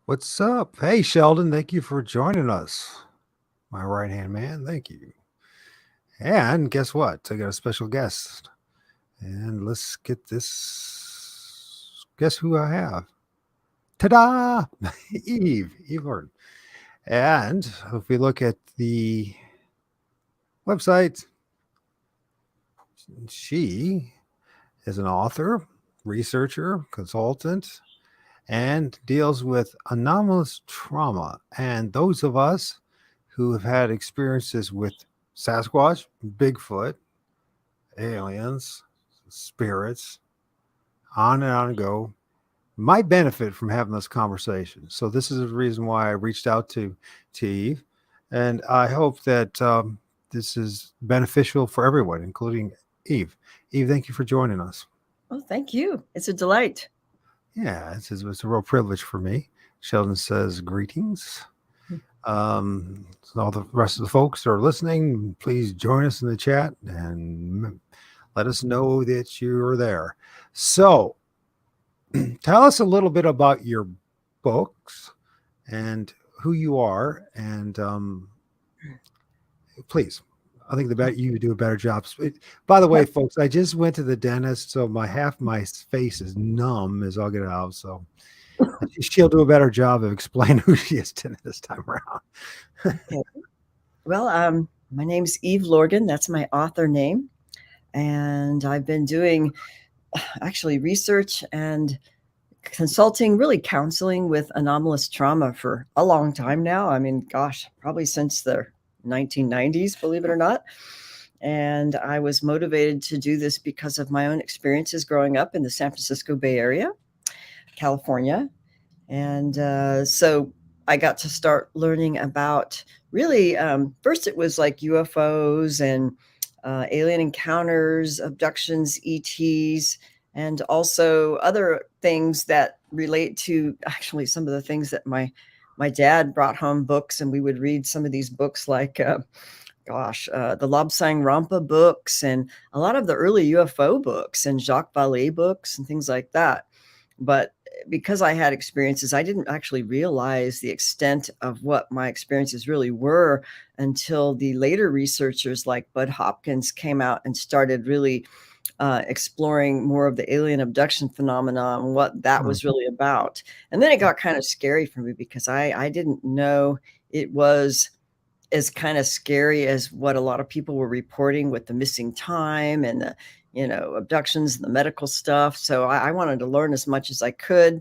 What's up? Hey, Sheldon, thank you for joining us. My right hand man, thank you. And guess what? I got a special guest. And let's get this. Guess who I have? Ta da! Eve Lorgen. And if we look at the website, she is an author, researcher, consultant, and deals with anomalous trauma. And those of us who have had experiences with Sasquatch, Bigfoot, aliens, spirits, on and on and go, might benefit from having this conversation. So this is the reason why I reached out to Eve, and I hope that this is beneficial for everyone, including Eve. Eve, thank you for joining us. Oh, thank you. It's a delight. Yeah, it's a real privilege for me. Sheldon says greetings. So all the rest of the folks that are listening, please join us in the chat and let us know that you're there. So, tell us a little bit about your books and who you are, and please. I think you do a better job. By the way, folks, I just went to the dentist, so half my face is numb as I'll get it out. So she'll do a better job of explaining who she is this time around. Okay. Well, my name's Eve Lorgen. That's my author name. And I've been doing actually research and consulting, really counseling with anomalous trauma for a long time now. I mean, gosh, probably since the 1990s, believe it or not. And I was motivated to do this because of my own experiences growing up in the San Francisco Bay Area, California. And so I got to start learning about really, first it was like UFOs and alien encounters, abductions, ETs, and also other things that relate to actually some of the things that my dad brought home books, and we would read some of these books like the Lobsang Rampa books and a lot of the early UFO books and Jacques Vallée books and things like that. But because I had experiences, I didn't actually realize the extent of what my experiences really were until the later researchers like Bud Hopkins came out and started really exploring more of the alien abduction phenomenon and what that was really about. And then it got kind of scary for me because I didn't know it was as kind of scary as what a lot of people were reporting with the missing time and the abductions and the medical stuff. So I wanted to learn as much as I could.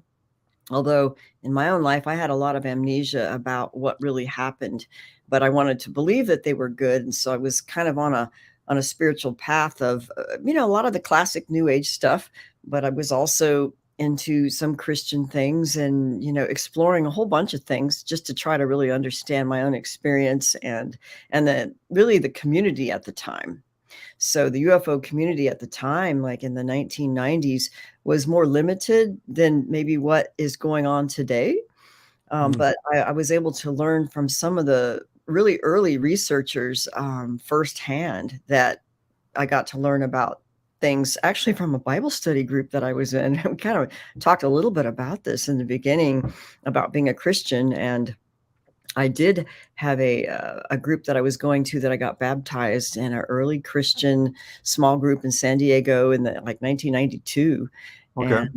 Although in my own life, I had a lot of amnesia about what really happened, but I wanted to believe that they were good. And so I was kind of on a spiritual path of, a lot of the classic New Age stuff, but I was also into some Christian things and, exploring a whole bunch of things just to try to really understand my own experience and then really the community at the time. So the UFO community at the time, like in the 1990s, was more limited than maybe what is going on today. But I was able to learn from some of the really early researchers firsthand that I got to learn about things actually from a Bible study group that I was in. We kind of talked a little bit about this in the beginning about being a Christian, and I did have a group that I was going to that I got baptized in an early Christian small group in San Diego in the like 1992. Okay.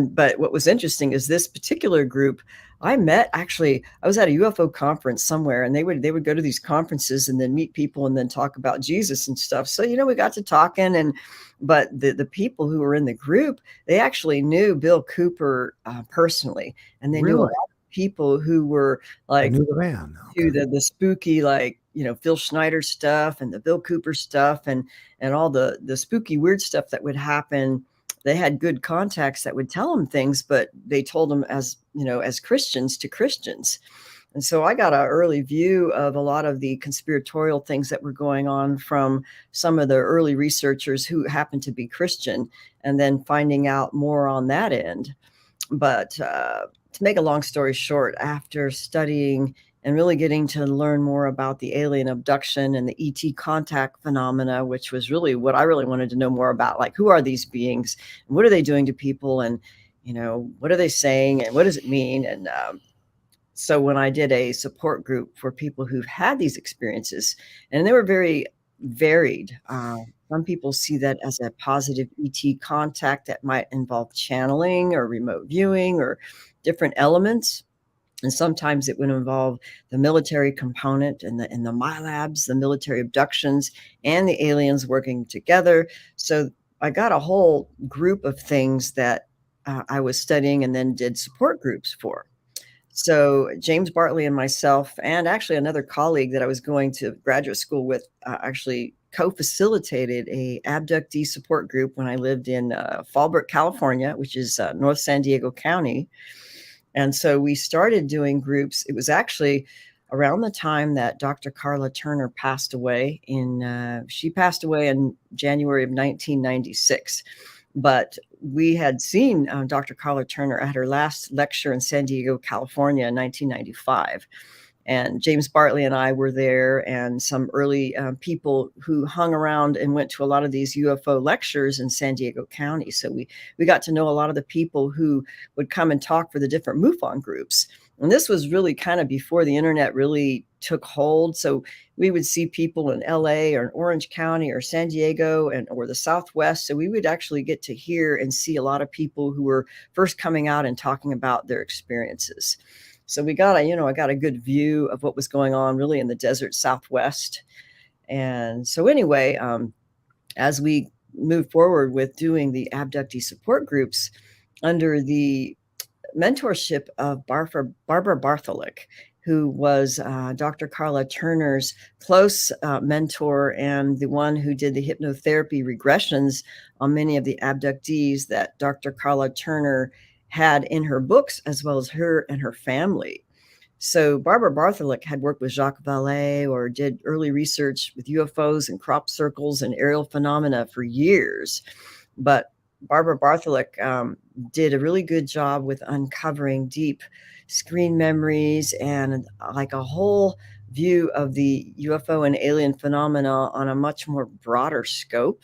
But what was interesting is this particular group I met actually. I was at a UFO conference somewhere, and they would go to these conferences and then meet people and then talk about Jesus and stuff. So we got to talking, but the people who were in the group, they actually knew Bill Cooper personally, and they knew a lot of people who were I like knew the man. to the spooky, like Phil Schneider stuff and the Bill Cooper stuff and all the spooky weird stuff that would happen. They had good contacts that would tell them things, but they told them as as Christians to Christians. And so I got an early view of a lot of the conspiratorial things that were going on from some of the early researchers who happened to be Christian, and then finding out more on that end. But to make a long story short, after studying and really getting to learn more about the alien abduction and the ET contact phenomena, which was really what I really wanted to know more about, like who are these beings and what are they doing to people? And what are they saying and what does it mean? And so when I did a support group for people who've had these experiences, and they were very varied. Some people see that as a positive ET contact that might involve channeling or remote viewing or different elements. And sometimes it would involve the military component and the MILABs, the military abductions, and the aliens working together. So I got a whole group of things that I was studying and then did support groups for. So James Bartley and myself, and actually another colleague that I was going to graduate school with, actually co-facilitated a abductee support group when I lived in Fallbrook, California, which is North San Diego County. And so we started doing groups. It was actually around the time that Dr. Carla Turner passed away. She passed away in January of 1996. But we had seen Dr. Carla Turner at her last lecture in San Diego, California in 1995. And James Bartley and I were there, and some early people who hung around and went to a lot of these UFO lectures in San Diego County. So we got to know a lot of the people who would come and talk for the different MUFON groups. And this was really kind of before the internet really took hold. So we would see people in LA or in Orange County or San Diego or the Southwest. So we would actually get to hear and see a lot of people who were first coming out and talking about their experiences. So I got a good view of what was going on really in the desert Southwest. And so anyway, as we moved forward with doing the abductee support groups under the mentorship of Barbara Bartholick, who was Dr. Carla Turner's close mentor and the one who did the hypnotherapy regressions on many of the abductees that Dr. Carla Turner had in her books, as well as her and her family. So Barbara Bartholick had worked with Jacques Vallée or did early research with UFOs and crop circles and aerial phenomena for years. But Barbara Bartholick did a really good job with uncovering deep screen memories and like a whole view of the UFO and alien phenomena on a much more broader scope.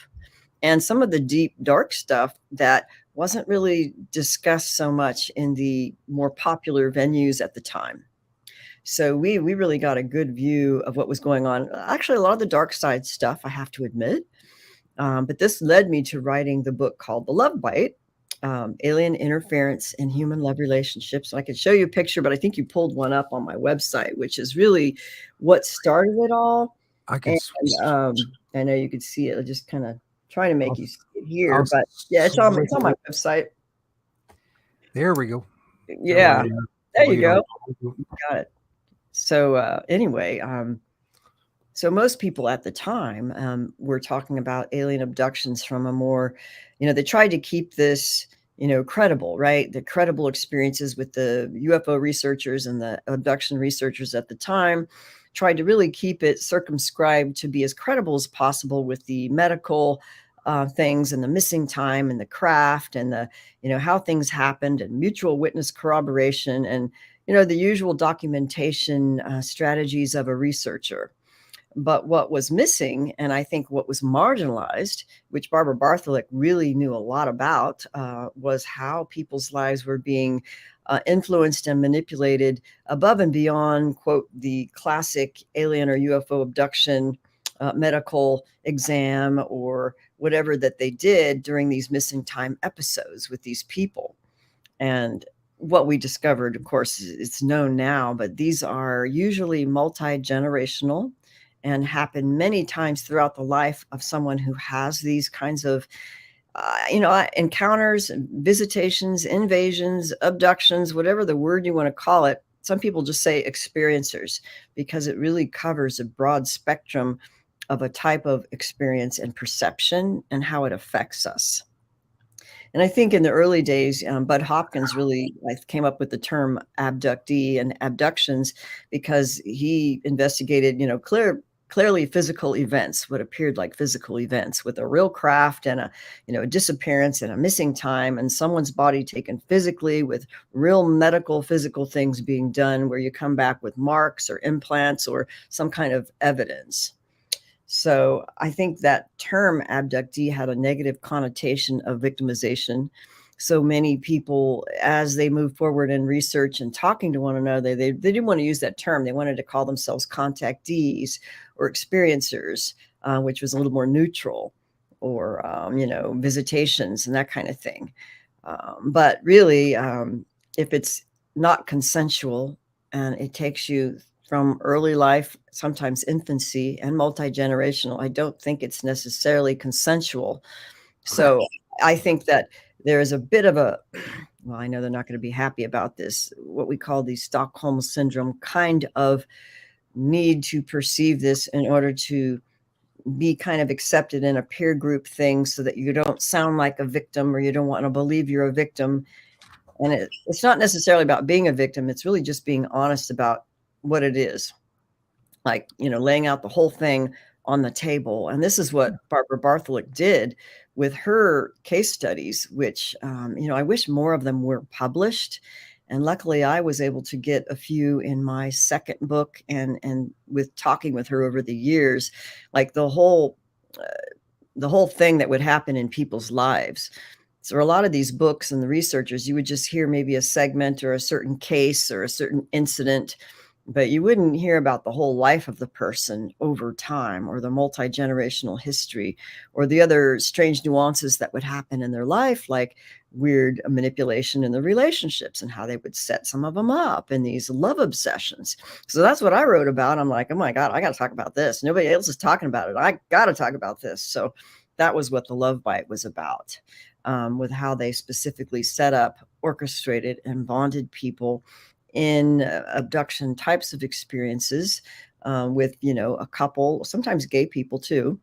And some of the deep, dark stuff that wasn't really discussed so much in the more popular venues at the time. So we really got a good view of what was going on. Actually, a lot of the dark side stuff, I have to admit. But this led me to writing the book called The Love Bite, Alien Interference in Human Love Relationships. And I could show you a picture, but I think you pulled one up on my website, which is really what started it all. I can. And I know you could see it. I just kind of trying to make you see it here, I'll but yeah, it's on my website. There we go. Yeah, there you go. Got it. So anyway, so most people at the time were talking about alien abductions from a more, they tried to keep this, credible, right? The credible experiences with the UFO researchers and the abduction researchers at the time tried to really keep it circumscribed to be as credible as possible with the medical things and the missing time and the craft and the, how things happened and mutual witness corroboration and, the usual documentation strategies of a researcher. But what was missing, and I think what was marginalized, which Barbara Bartholick really knew a lot about, was how people's lives were being influenced and manipulated above and beyond, quote, the classic alien or UFO abduction medical exam or whatever that they did during these missing time episodes with these people. And what we discovered, of course, it's known now, but these are usually multi-generational and happen many times throughout the life of someone who has these kinds of, encounters, visitations, invasions, abductions, whatever the word you want to call it. Some people just say experiencers because it really covers a broad spectrum of a type of experience and perception and how it affects us. And I think in the early days, Bud Hopkins really came up with the term abductee and abductions because he investigated, clearly physical events, what appeared like physical events with a real craft and a disappearance and a missing time and someone's body taken physically with real medical physical things being done where you come back with marks or implants or some kind of evidence. So I think that term abductee had a negative connotation of victimization. so many people, as they move forward in research and talking to one another, they didn't want to use that term. They wanted to call themselves contactees or experiencers, which was a little more neutral, or visitations and that kind of thing. But really, if it's not consensual and it takes you from early life, sometimes infancy, and multi-generational, I don't think it's necessarily consensual. So I think that there is a bit of a, well, I know they're not going to be happy about this, what we call the Stockholm syndrome kind of need to perceive this in order to be kind of accepted in a peer group thing, so that you don't sound like a victim, or you don't want to believe you're a victim. And it's not necessarily about being a victim. It's really just being honest about what it is, like, laying out the whole thing on the table. And this is what Barbara Bartholick did with her case studies, which, I wish more of them were published. And luckily I was able to get a few in my second book, and with talking with her over the years, like the whole thing that would happen in people's lives. So a lot of these books and the researchers, you would just hear maybe a segment or a certain case or a certain incident, but you wouldn't hear about the whole life of the person over time, or the multi-generational history, or the other strange nuances that would happen in their life, like weird manipulation in the relationships and how they would set some of them up in these love obsessions. So that's what I wrote about. I'm like, oh my God, I got to talk about this. Nobody else is talking about it. I got to talk about this. So that was what the Love Bite was about, with how they specifically set up, orchestrated, and bonded people in abduction types of experiences, with, a couple, sometimes gay people too,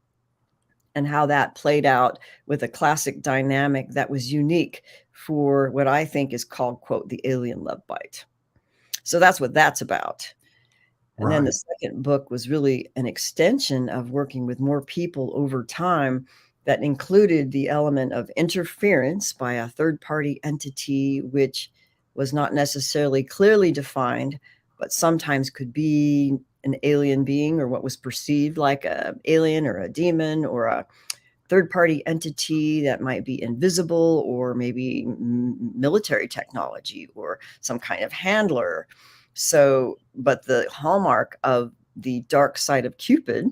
and how that played out with a classic dynamic that was unique for what I think is called, quote, the alien love bite. So that's what that's about. And then the second book was really an extension of working with more people over time, that included the element of interference by a third-party entity, which was not necessarily clearly defined, but sometimes could be an alien being, or what was perceived like an alien or a demon, or a third-party entity that might be invisible, or maybe military technology, or some kind of handler. So, but the hallmark of the dark side of Cupid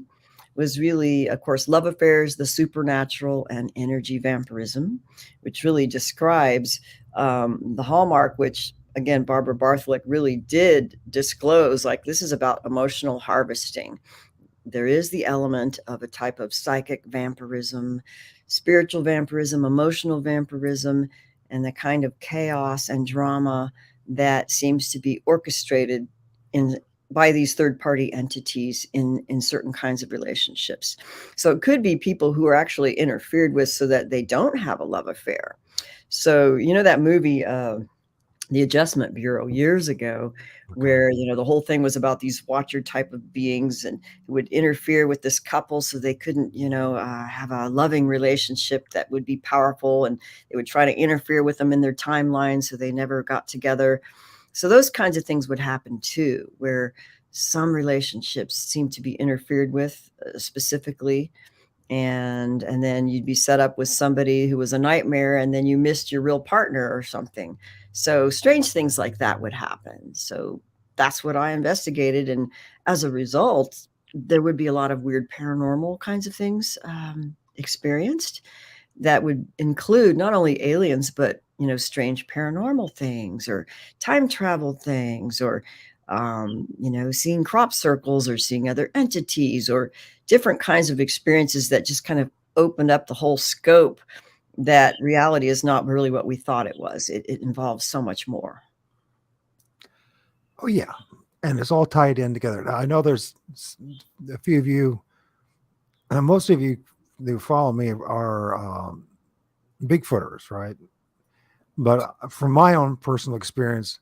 was really, of course, love affairs, the supernatural, and energy vampirism, which really describes the hallmark, which, again, Barbara Bartholick really did disclose, like, this is about emotional harvesting. There is the element of a type of psychic vampirism, spiritual vampirism, emotional vampirism, and the kind of chaos and drama that seems to be orchestrated in by these third-party entities in certain kinds of relationships. So it could be people who are actually interfered with so that they don't have a love affair. So, that movie, The Adjustment Bureau, years ago, where, the whole thing was about these watcher type of beings, and it would interfere with this couple so they couldn't, have a loving relationship that would be powerful, and they would try to interfere with them in their timeline so they never got together. So those kinds of things would happen too, where some relationships seem to be interfered with, specifically, and then you'd be set up with somebody who was a nightmare, and then you missed your real partner or something. So strange things like that would happen. So that's what I investigated, and as a result, there would be a lot of weird paranormal kinds of things experienced, that would include not only aliens, but, strange paranormal things, or time travel things, or, seeing crop circles, or seeing other entities, or different kinds of experiences that just kind of opened up the whole scope, that reality is not really what we thought it was. It involves so much more. Oh yeah, and it's all tied in together. Now, I know there's a few of you, most of you who follow me are Bigfooters, right? But from my own personal experience,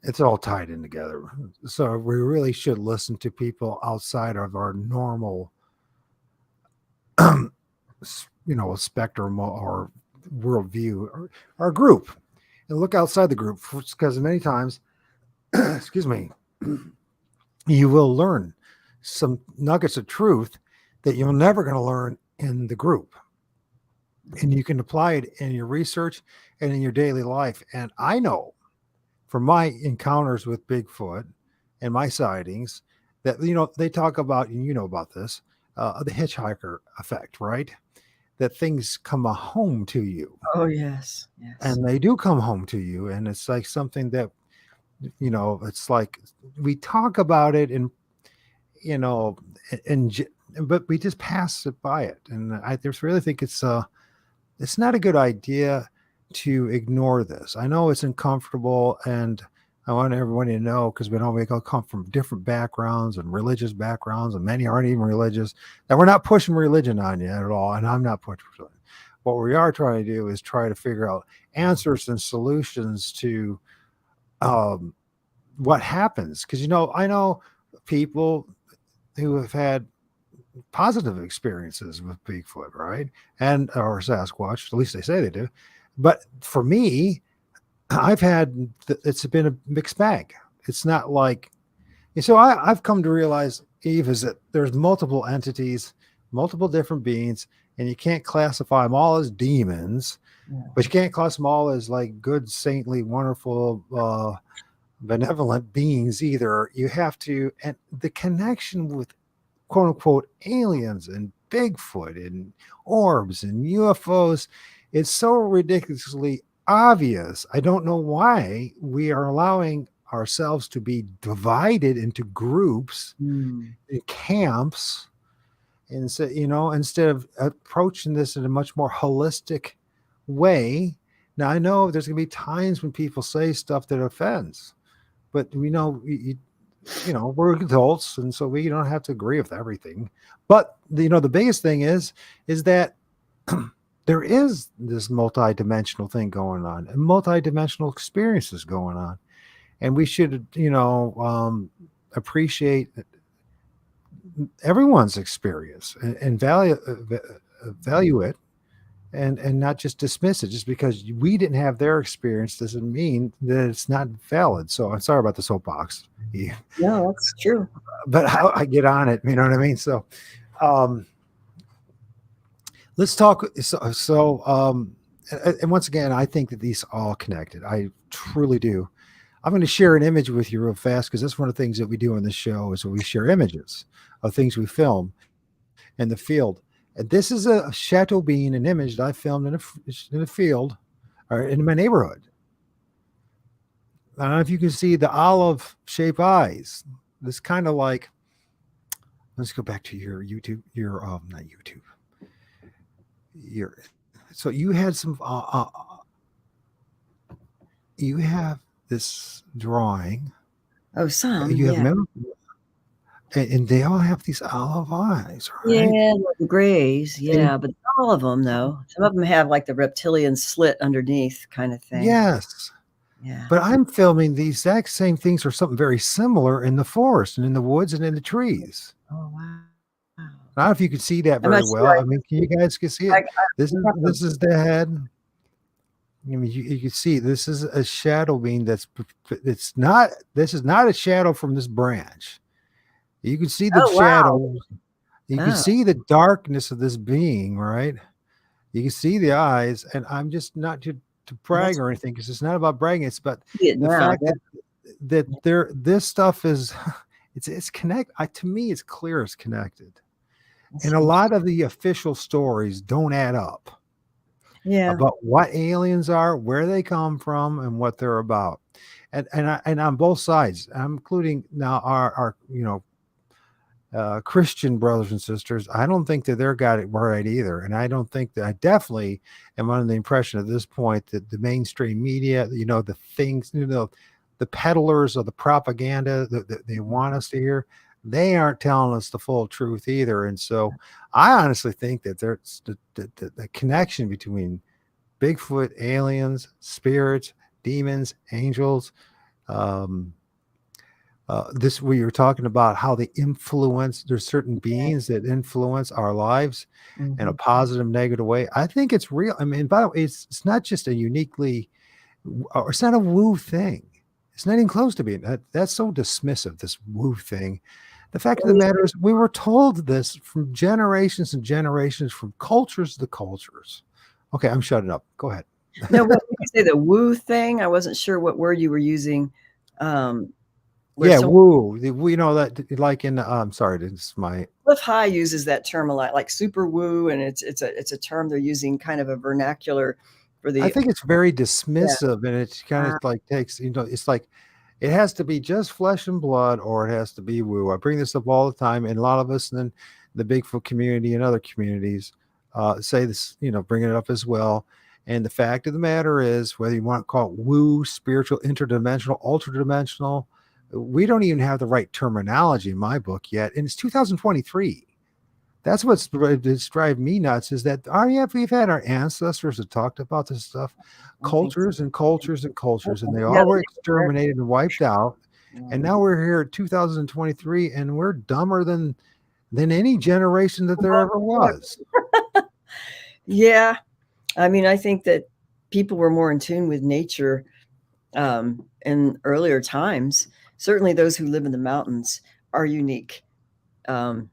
it's all tied in together. So we really should listen to people outside of our normal, spectrum or worldview, or our group, and look outside the group, because many times, excuse me, you will learn some nuggets of truth that you're never going to learn in the group. and you can apply it in your research and in your daily life. And I know from my encounters with Bigfoot and my sightings that, they talk about, and you know about this, the hitchhiker effect, right? That things come home to you, Oh, yes, yes. and they do come home to you. And it's like something that, it's like we talk about it, and, you know, and, but we just pass it by it. And I just really think it's not a good idea to ignore this. I know it's uncomfortable, and I want everyone to know, because we know we all come from different backgrounds and religious backgrounds, and many aren't even religious. And we're not pushing religion on you at all, and I'm not pushing it. What we are trying to do is try to figure out answers and solutions to um, what happens. Because, I know people who have had positive experiences with Bigfoot, right? And or Sasquatch, at least they say they do. But for me, it's been a mixed bag. It's not like, so I've come to realize, Eve, is that there's multiple entities, multiple different beings, and you can't classify them all as demons, Yeah. but you can't class them all as like good, saintly, wonderful, benevolent beings either. You have to, and the connection with quote unquote aliens and Bigfoot and orbs and UFOs, it's so ridiculously obvious. I don't know why we are allowing ourselves to be divided into groups Mm. and camps. And so, instead of approaching this in a much more holistic way. Now, I know there's going to be times when people say stuff that offends, but we know we're adults, and so we don't have to agree with everything. But the biggest thing is that there is this multi-dimensional thing going on, and multi-dimensional experiences going on, and we should appreciate everyone's experience, and value it, and not just dismiss it. Just because we didn't have their experience doesn't mean that it's not valid. So I'm sorry about the soapbox. Yeah. No, that's true. But how I get on it, you know what I mean? So um let's talk. And once again, I think that these all connected. I truly do. I'm going to share an image with you real fast, because that's one of the things that we do on this show is we share images of things we film in the field. And this is a chateau being, an image that I filmed in a field, or in my neighborhood. I don't know if you can see the olive shaped eyes. This kind of like, let's go back to your YouTube, your not YouTube, your. So you had some, you have this drawing. Oh, some, You have yeah. and they all have these olive eyes, Yeah, right? like the grays, And yeah, but not all of them, though. Some of them have, like, the reptilian slit underneath kinda thing. yes, Yeah. but I'm filming the exact same things or something very similar in the forest and in the woods and in the trees. Oh, wow. I don't know if you can see that I'm very not well. sure. I mean, can you guys can see I it? This is have to. this is the head. I mean, you can see this is a shadow being it's not. This is not a shadow from this branch. You can see the Oh, wow. shadow. You can Oh, see the darkness of this being, right? You can see the eyes, and I'm just not to brag that's or anything, because it's not about bragging. It's about see it the now, fact that yeah, this stuff is it's connect. To me, it's clear it's connected, that's and a lot interesting. of the official stories don't add up Yeah. about what aliens are, where they come from, and what they're about. And on both sides, I'm including now our Christian brothers and sisters. I don't think that they're got it right either, and I don't think that I definitely am under the impression at this point that the mainstream media, the things, the peddlers of the propaganda that they want us to hear, they aren't telling us the full truth either. And so, I honestly think that there's the connection between Bigfoot, aliens, spirits, demons, angels. Um, this we were talking about how they influence. There's certain Yeah. beings that influence our lives in a Mhm. positive, negative way. I think it's real. I mean, by the way, it's not just a uniquely, or it's not a woo thing. It's not even close to being that. That's so dismissive. This woo thing. The fact of Well, the matter is, we were told this from generations and generations, from cultures to cultures. Okay, I'm shutting up. Go ahead. No, what did you say, the woo thing? I wasn't sure what word you were using. Where Yeah, so woo. We know that, like in. I'm sorry, this is my. Cliff High uses that term a lot, like super woo, and it's a term they're using, kind of a vernacular for I the think it's very yeah. dismissive, and it kind of Uh, like takes. It's like it has to be just flesh and blood, or it has to be woo. I bring this up all the time, and a lot of us in the Bigfoot community and other communities say this. Bring it up as well. And the fact of the matter is, whether you want to call it woo, spiritual, interdimensional, ultra-dimensional, we don't even have the right terminology in my book yet, and it's 2023. That's it's driving me nuts is that we've had our ancestors that talked about this stuff, I think so. cultures and cultures and cultures, and they Yeah, all the were Native American. exterminated and wiped out. And Mhm. now we're here at 2023, and we're dumber than any generation that there ever was. Yeah, I mean, I think that people were more in tune with nature in earlier times. Certainly, those who live in the mountains are unique, um,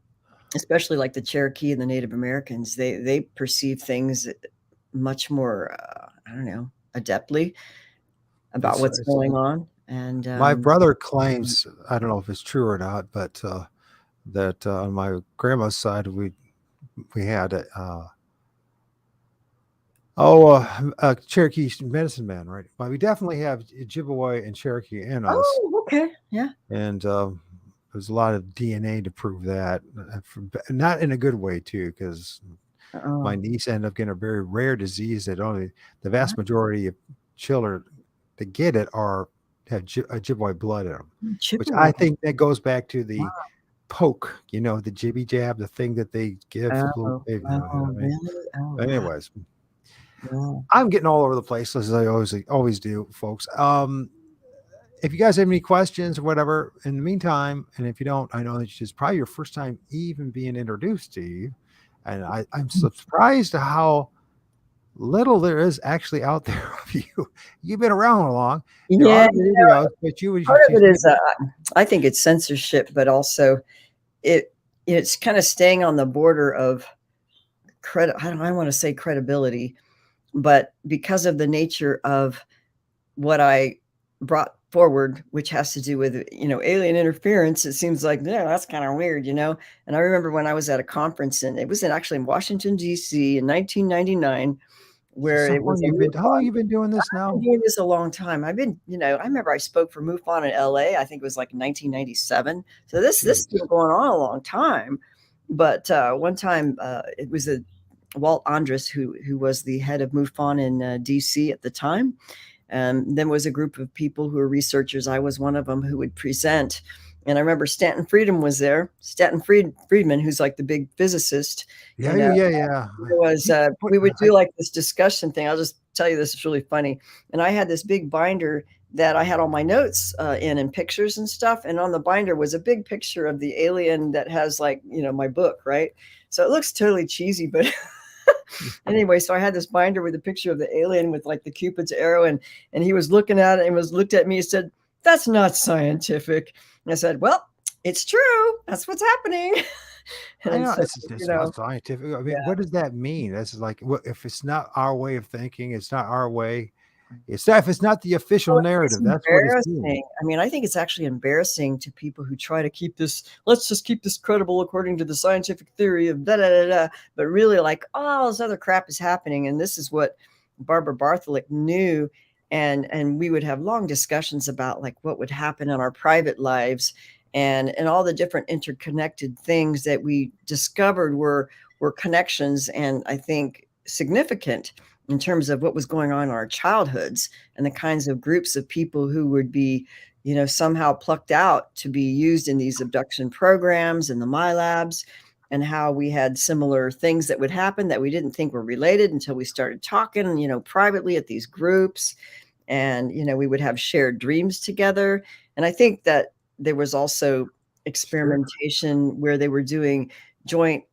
especially like the Cherokee and the Native Americans. They perceive things much more, I don't know, adeptly about what's It's going on. And my brother claims, I don't know if it's true or not, but that on my grandma's side we had a Cherokee medicine man, right? But we definitely have Ojibwe and Cherokee in us, oh, okay, yeah. and there's a lot of DNA to prove that. Not in a good way too, because my Oh, niece ended up getting a very rare disease that only the vast majority of children that get it have Ojibwe blood in them, which I Chippewa. think that goes back to the poke, the jibby jab, the thing that they give the little Oh, baby. oh, really? Oh, But wow. anyways, Yeah. I'm getting all over the place as I always do, folks. If you guys have any questions or whatever, in the meantime, and if you don't, I know that it's probably your first time even being introduced to you, and I'm surprised at how little there is actually out there of you. You've been around long. There Yeah, are videos, but you part of it just is, I think it's censorship, but also it it's kind of staying on the border of credit. I don't want to say credibility, but because of the nature of what I brought forward, which has to do with, alien interference, it seems like, yeah, that's kind of weird. And I remember when I was at a conference, and it was actually in Washington, D.C. in 1999, where so it was a how long MUFON. you been doing this I've been now? doing this a long time. I remember I spoke for MUFON in LA. I think it was like 1997. So this has been Jeez. going on a long time. But one time, it was a Walt Andrus who was the head of MUFON in DC at the time. And then was a group of people who were researchers. I was one of them who would present. And I remember Stanton Friedman was there. Friedman, who's like the big physicist, Yeah, yeah, yeah, yeah. was He put we would do like this discussion thing. I'll just tell you, this is really funny. And I had this big binder that I had all my notes in, and pictures and stuff. And on the binder was a big picture of the alien that has, like, my book, right? So it looks totally cheesy, but anyway, so I had this binder with a picture of the alien with like the Cupid's arrow, and he was looking at it and looked at me and said, "That's not scientific." And I said, "Well, it's true. That's what's happening." I And know so, it's not scientific. I yeah. mean, what does that mean? That's like, if it's not our way of thinking, it's not our way. It's not if it's not the official Well, it's narrative. That's what it's doing. embarrassing. I mean, I think it's actually embarrassing to people who try to keep this, let's just keep this credible according to the scientific theory of da da da da. But really, like, all this other crap is happening. And this is what Barbara Bartholick knew. And we would have long discussions about like what would happen in our private lives, and all the different interconnected things that we discovered were connections, and I think significant in terms of what was going on in our childhoods, and the kinds of groups of people who would be, somehow plucked out to be used in these abduction programs and the My Labs, and how we had similar things that would happen that we didn't think were related until we started talking, privately at these groups. And, we would have shared dreams together. And I think that there was also Sure. experimentation where they were doing joint,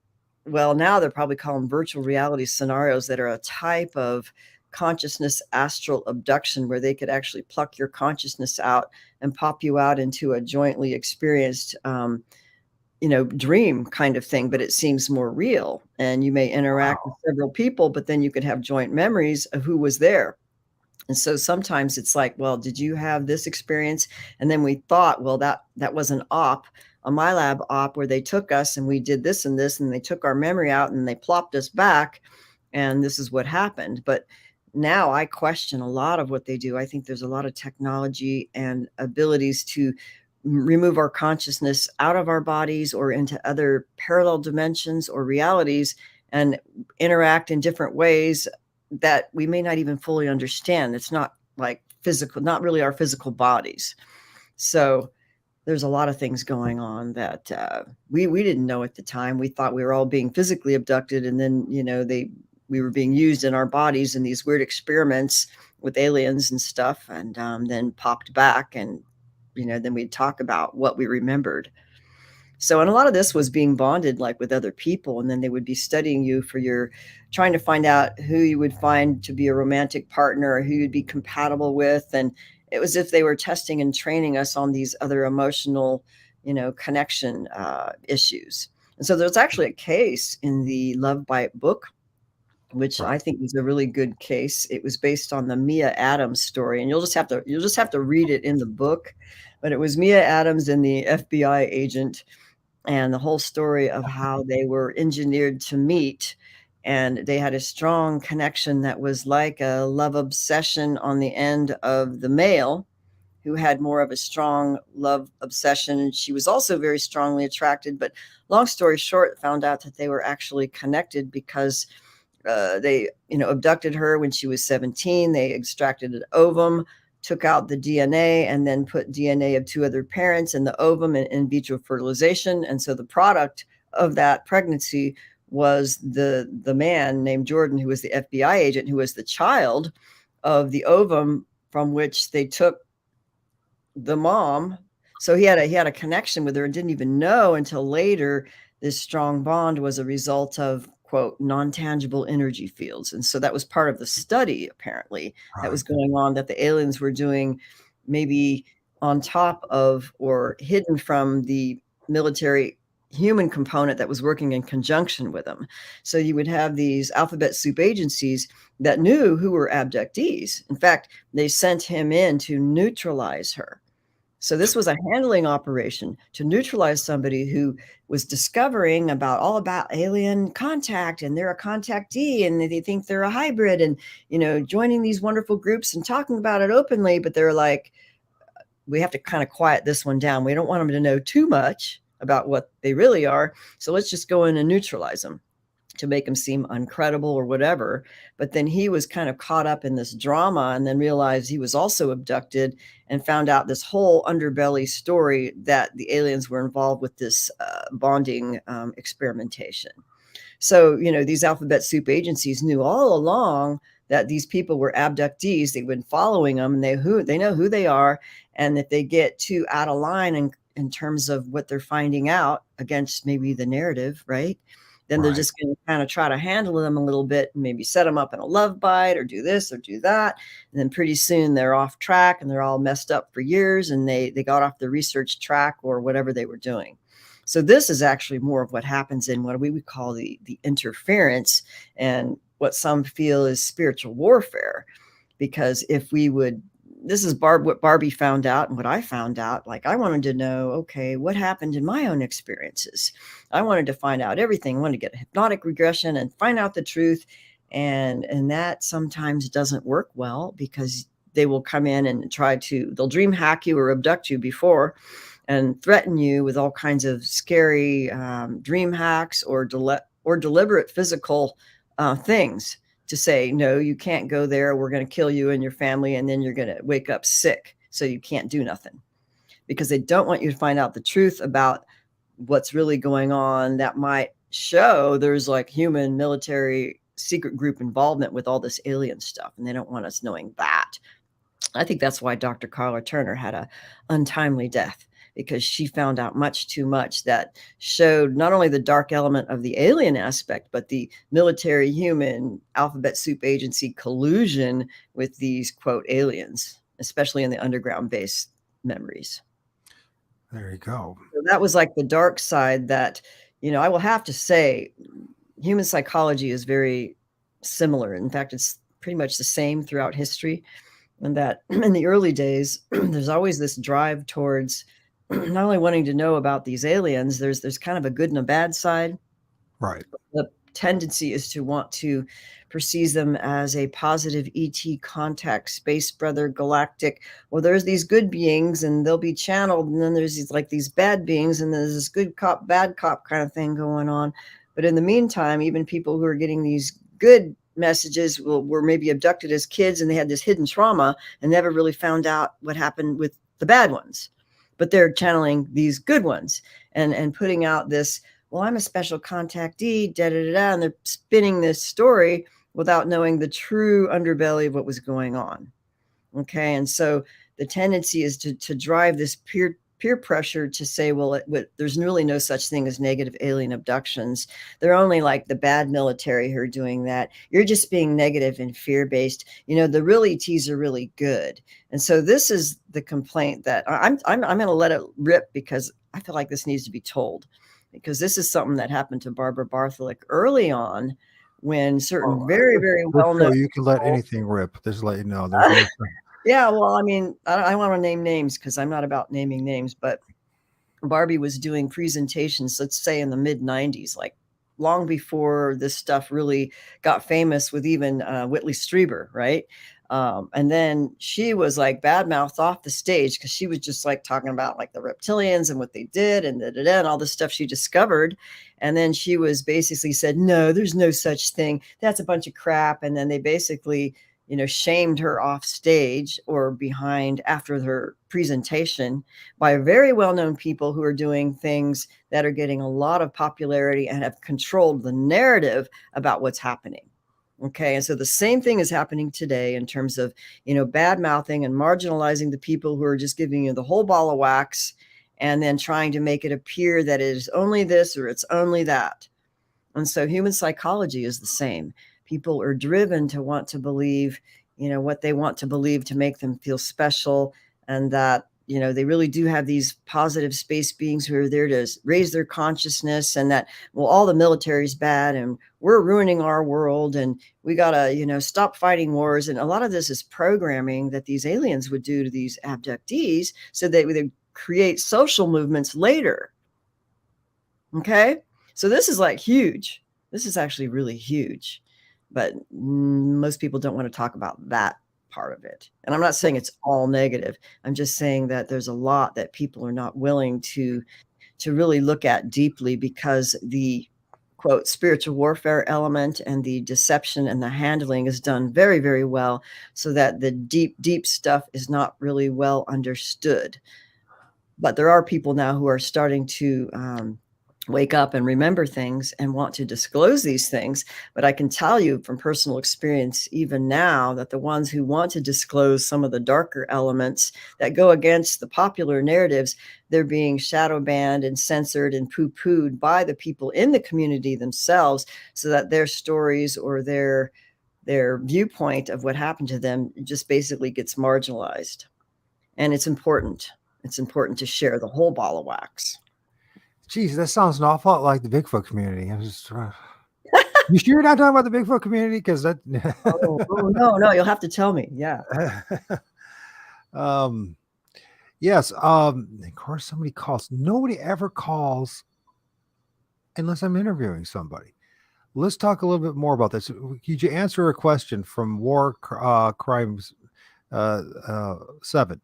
well, now they're probably calling virtual reality scenarios, that are a type of consciousness astral abduction, where they could actually pluck your consciousness out and pop you out into a jointly experienced dream kind of thing, but it seems more real. And you may interact with Wow. several people, but then you could have joint memories of who was there. And so sometimes it's like, well, did you have this experience? And then we thought, well, that was an op, a MyLab op, where they took us and we did this and this, and they took our memory out and they plopped us back, and this is what happened. But now I question a lot of what they do. I think there's a lot of technology and abilities to remove our consciousness out of our bodies or into other parallel dimensions or realities and interact in different ways that we may not even fully understand. It's not like physical, not really our physical bodies. So there's a lot of things going on that we didn't know at the time. We thought we were all being physically abducted, and then we were being used in our bodies in these weird experiments with aliens and stuff, and then popped back, and then we'd talk about what we remembered. So, and a lot of this was being bonded like with other people, and then they would be studying you for your trying to find out who you would find to be a romantic partner or who you'd be compatible with. And it was if they were testing and training us on these other emotional, connection issues. And so there's actually a case in the Love Bite book, which Right. I think is a really good case. It was based on the Mia Adams story, and you'll just have to read it in the book. But it was Mia Adams and the FBI agent, and the whole story of how they were engineered to meet, and they had a strong connection that was like a love obsession on the end of the male, who had more of a strong love obsession, and she was also very strongly attracted. But long story short, found out that they were actually connected because they abducted her when she was 17. They extracted an ovum, took out the DNA, and then put DNA of two other parents in the ovum in vitro fertilization. And so the product of that pregnancy was the man named Jordan, who was the FBI agent, who was the child of the ovum from which they took the mom. So he had a connection with her and didn't even know until later this strong bond was a result of, quote, non-tangible energy fields. And so that was part of the study, apparently, that Right. was going on, that the aliens were doing, maybe on top of or hidden from the military human component that was working in conjunction with them. So you would have these alphabet soup agencies that knew who were abductees. In fact, they sent him in to neutralize her. So this was a handling operation to neutralize somebody who was discovering all about alien contact, and they're a contactee, and they think they're a hybrid, and joining these wonderful groups and talking about it openly. But they're like, we have to kind of quiet this one down. We don't want them to know too much about what they really are. So let's just go in and neutralize them to make him seem uncredible or whatever. But then he was kind of caught up in this drama and then realized he was also abducted, and found out this whole underbelly story that the aliens were involved with this bonding experimentation. So, these alphabet soup agencies knew all along that these people were abductees. They've been following them, and they know who they are. And if they get too out of line in terms of what they're finding out against maybe the narrative, right? Then they're Right. just going to kind of try to handle them a little bit and maybe set them up in a love bite or do this or do that. And then pretty soon they're off track and they're all messed up for years, and they got off the research track or whatever they were doing. So this is actually more of what happens in what we would call the interference, and what some feel is spiritual warfare. Because if we would, this is what Barbie found out and what I found out. Like, I wanted to know, okay, what happened in my own experiences. I wanted to find out everything. I wanted to get a hypnotic regression and find out the truth. And that sometimes doesn't work well, because they will come in and they'll dream hack you or abduct you before, and threaten you with all kinds of scary dream hacks or deliberate physical things, to say, no, you can't go there. We're going to kill you and your family, and then you're going to wake up sick, so you can't do nothing, because they don't want you to find out the truth about what's really going on that might show there's like human military secret group involvement with all this alien stuff, and they don't want us knowing that. I think that's why Dr. Carla Turner had a untimely death, because she found out much too much that showed not only the dark element of the alien aspect, but the military human alphabet soup agency collusion with these, quote, aliens, especially in the underground base memories. There you go. So that was like the dark side that, I will have to say human psychology is very similar. In fact, it's pretty much the same throughout history. And that in the early days, there's always this drive towards not only wanting to know about these aliens, there's kind of a good and a bad side. Right. The tendency is to want to perceive them as a positive ET contact, space brother, galactic. Well, there's these good beings and they'll be channeled, and then there's these bad beings, and there's this good cop, bad cop kind of thing going on. But in the meantime, even people who are getting these good messages were maybe abducted as kids and they had this hidden trauma and never really found out what happened with the bad ones. But they're channeling these good ones and putting out this, well, I'm a special contactee, da da da da, and they're spinning this story without knowing the true underbelly of what was going on. Okay, and so the tendency is to drive this peer pressure to say, well, there's really no such thing as negative alien abductions. They're only like the bad military who are doing that. You're just being negative and fear based. The real ETs are really good, and so this is the complaint that I'm going to let it rip because I feel like this needs to be told, because this is something that happened to Barbara Bartholic early on when certain Oh, very, very this well known. show, you can let anything rip. Just to let you know, there's no. Yeah, well, I mean, I don't want to name names because I'm not about naming names, but Barbie was doing presentations, let's say in the mid 90s, like long before this stuff really got famous with even Whitley Strieber, right? And then she was like badmouthed off the stage because she was just like talking about like the reptilians and what they did and and all the stuff she discovered. And then she was basically said, no, there's no such thing. That's a bunch of crap. And then they basically shamed her off stage or behind after her presentation by very well-known people who are doing things that are getting a lot of popularity and have controlled the narrative about what's happening. Okay, and so the same thing is happening today in terms of bad mouthing and marginalizing the people who are just giving you the whole ball of wax and then trying to make it appear that it is only this or it's only that. And so human psychology is the same. People are driven to want to believe, what they want to believe to make them feel special, and that, they really do have these positive space beings who are there to raise their consciousness, and that, well, all the military's bad and we're ruining our world and we got to, stop fighting wars. And a lot of this is programming that these aliens would do to these abductees so that they create social movements later. Okay. So this is like huge. This is actually really huge, but most people don't want to talk about that part of it. And I'm not saying it's all negative. I'm just saying that there's a lot that people are not willing to really look at deeply, because the quote spiritual warfare element and the deception and the handling is done very, very well, so that the deep stuff is not really well understood. But there are people now who are starting to wake up and remember things and want to disclose these things. But I can tell you from personal experience, even now, that the ones who want to disclose some of the darker elements that go against the popular narratives, they're being shadow banned and censored and poo-pooed by the people in the community themselves, so that their stories or their viewpoint of what happened to them just basically gets marginalized. And it's important. It's important to share the whole ball of wax. Geez, that sounds an awful lot like the Bigfoot community. I was just trying. You sure you're not talking about the Bigfoot community? Because that. Oh, no, you'll have to tell me. Yeah. um, yes. Of course, somebody calls. Nobody ever calls unless I'm interviewing somebody. Let's talk a little bit more about this. Could you answer a question from War Crimes 7?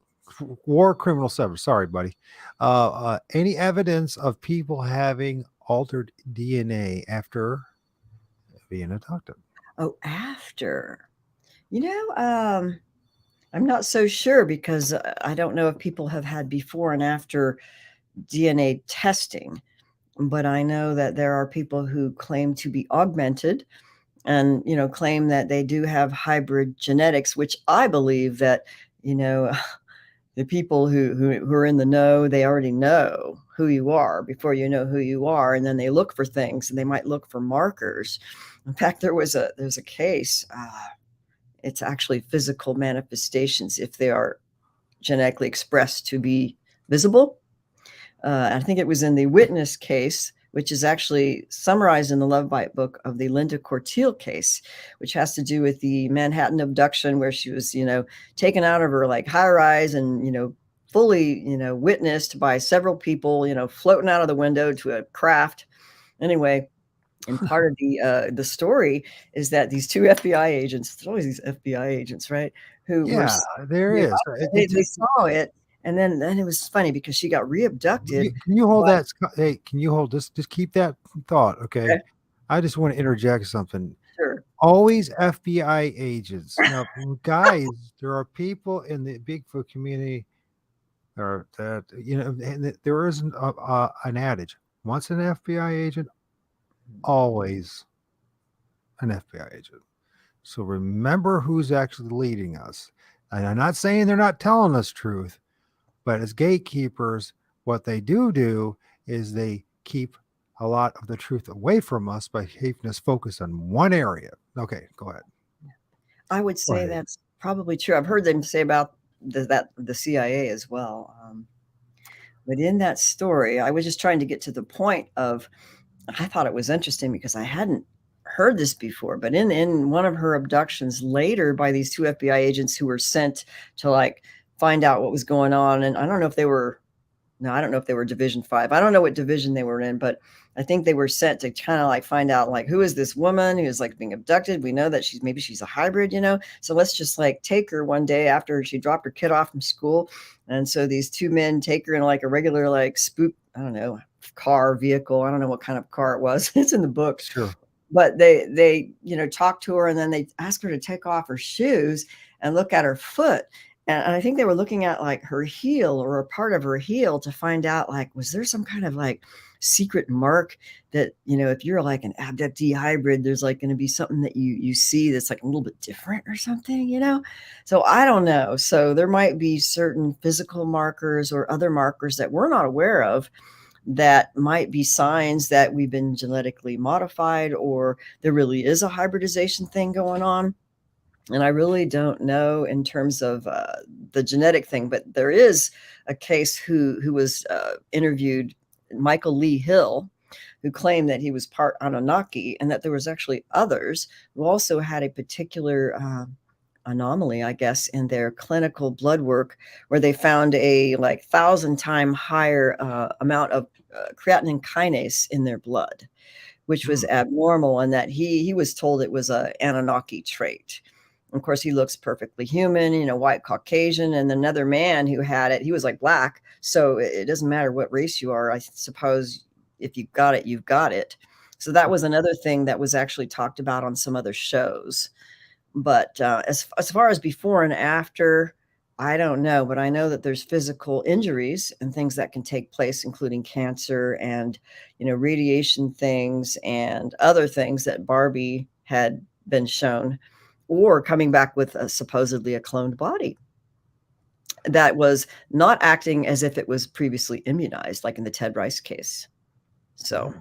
War Criminal 7. Sorry, buddy. Any evidence of people having altered DNA after being abducted? Oh, after. I'm not so sure, because I don't know if people have had before and after DNA testing, but I know that there are people who claim to be augmented and, claim that they do have hybrid genetics, which I believe that, you know, the people who are in the know, they already know who you are before you know who you are, and then they look for things, and they might look for markers. In fact, there's a case. It's actually physical manifestations if they are genetically expressed to be visible. I think it was in the Witness case, which is actually summarized in the Love Bite book of the Linda Corteil case, which has to do with the Manhattan abduction, where she was, taken out of her like high rise and, fully, witnessed by several people, floating out of the window to a craft. Anyway, and part of the story is that these two FBI agents, there's always these FBI agents, right? Who were, Yeah, there yeah, is. they saw it, and then it was funny because she got re-abducted. Can you hold But that? Hey, can you hold this? Just keep that thought, okay? okay, I just want to interject something. sure. Always FBI agents. Now, guys, there are people in the Bigfoot community or that and there is an adage: once an FBI agent, always an FBI agent. So remember who's actually leading us. And I'm not saying they're not telling us truth, but as gatekeepers, what they do is they keep a lot of the truth away from us by keeping us focused on one area. Okay, go ahead. I would Go say ahead. that's probably true. I've heard them say about the CIA as well. But in that story, I was just trying to get to the point of, I thought it was interesting because I hadn't heard this before. But in one of her abductions later by these two FBI agents who were sent to like find out what was going on, and I don't know if they were, no, I don't know if they were Division 5. I don't know what division they were in, but I think they were sent to kind of like find out like who is this woman who is like being abducted. We know that she's a hybrid, So let's just like take her one day after she dropped her kid off from school. And so these two men take her in like a regular like spook, I don't know, car, vehicle. I don't know what kind of car it was. It's in the book. Sure. But they talk to her, and then they ask her to take off her shoes and look at her foot. And I think they were looking at like her heel or a part of her heel to find out like, was there some kind of like secret mark that, if you're like an abductee hybrid, there's like going to be something that you see that's like a little bit different or something. So I don't know. So there might be certain physical markers or other markers that we're not aware of that might be signs that we've been genetically modified, or there really is a hybridization thing going on. And I really don't know in terms of the genetic thing, but there is a case who was interviewed, Michael Lee Hill, who claimed that he was part Anunnaki, and that there was actually others who also had a particular anomaly, I guess, in their clinical blood work, where they found a like 1,000-time higher amount of creatinine kinase in their blood, which was Hmm. abnormal, and that he was told it was a Anunnaki trait. Of course, he looks perfectly human, white Caucasian, and another man who had it, he was like black. So it doesn't matter what race you are. I suppose if you've got it, you've got it. So that was another thing that was actually talked about on some other shows. But as far as before and after, I don't know, but I know that there's physical injuries and things that can take place, including cancer and, radiation things and other things that Barbie had been shown, or coming back with supposedly a cloned body that was not acting as if it was previously immunized, like in the Ted Rice case. So,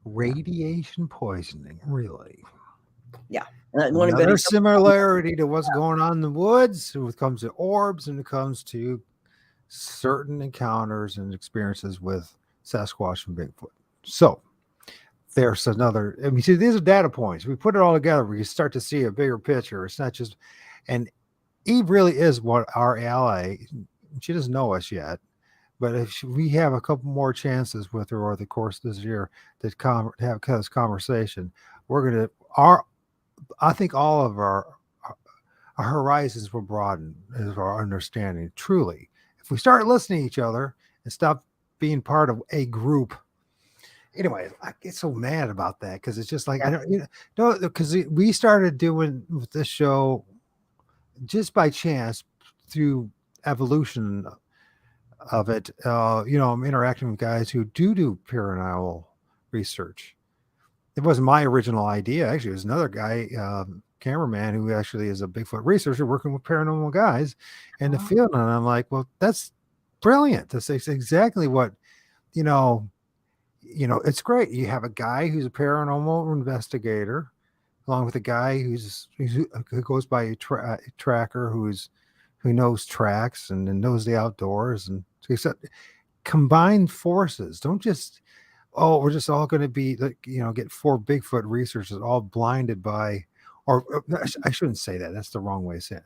Radiation poisoning, really. yeah. And I want anybody Another to similarity to what's going on in the woods when it comes to orbs and it comes to certain encounters and experiences with Sasquatch and Bigfoot. So there's another. I mean, see, these are data points. We put it all together. We start to see a bigger picture. It's not just, and Eve really is what our ally. She doesn't know us yet, but if we have a couple more chances with her over the course of this year to have this conversation, we're gonna our. I think all of our horizons will broaden as our understanding. Truly, if we start listening to each other and stop being part of a group. Anyway, I get so mad about that because it's just like I yeah, don't, because we started doing this show just by chance through evolution of it. I'm interacting with guys who do paranormal research. It wasn't my original idea. Actually, it was another guy, cameraman, who actually is a Bigfoot researcher working with paranormal guys in the oh, field. And I'm like, well, that's brilliant. That's exactly what, you know, it's great. You have a guy who's a paranormal investigator, along with a guy who goes by a tracker who knows tracks and knows the outdoors, and so combine forces. Don't just, oh, we're just all going to be like, get four Bigfoot researchers all blinded by, or I shouldn't say that. That's the wrong way to say it.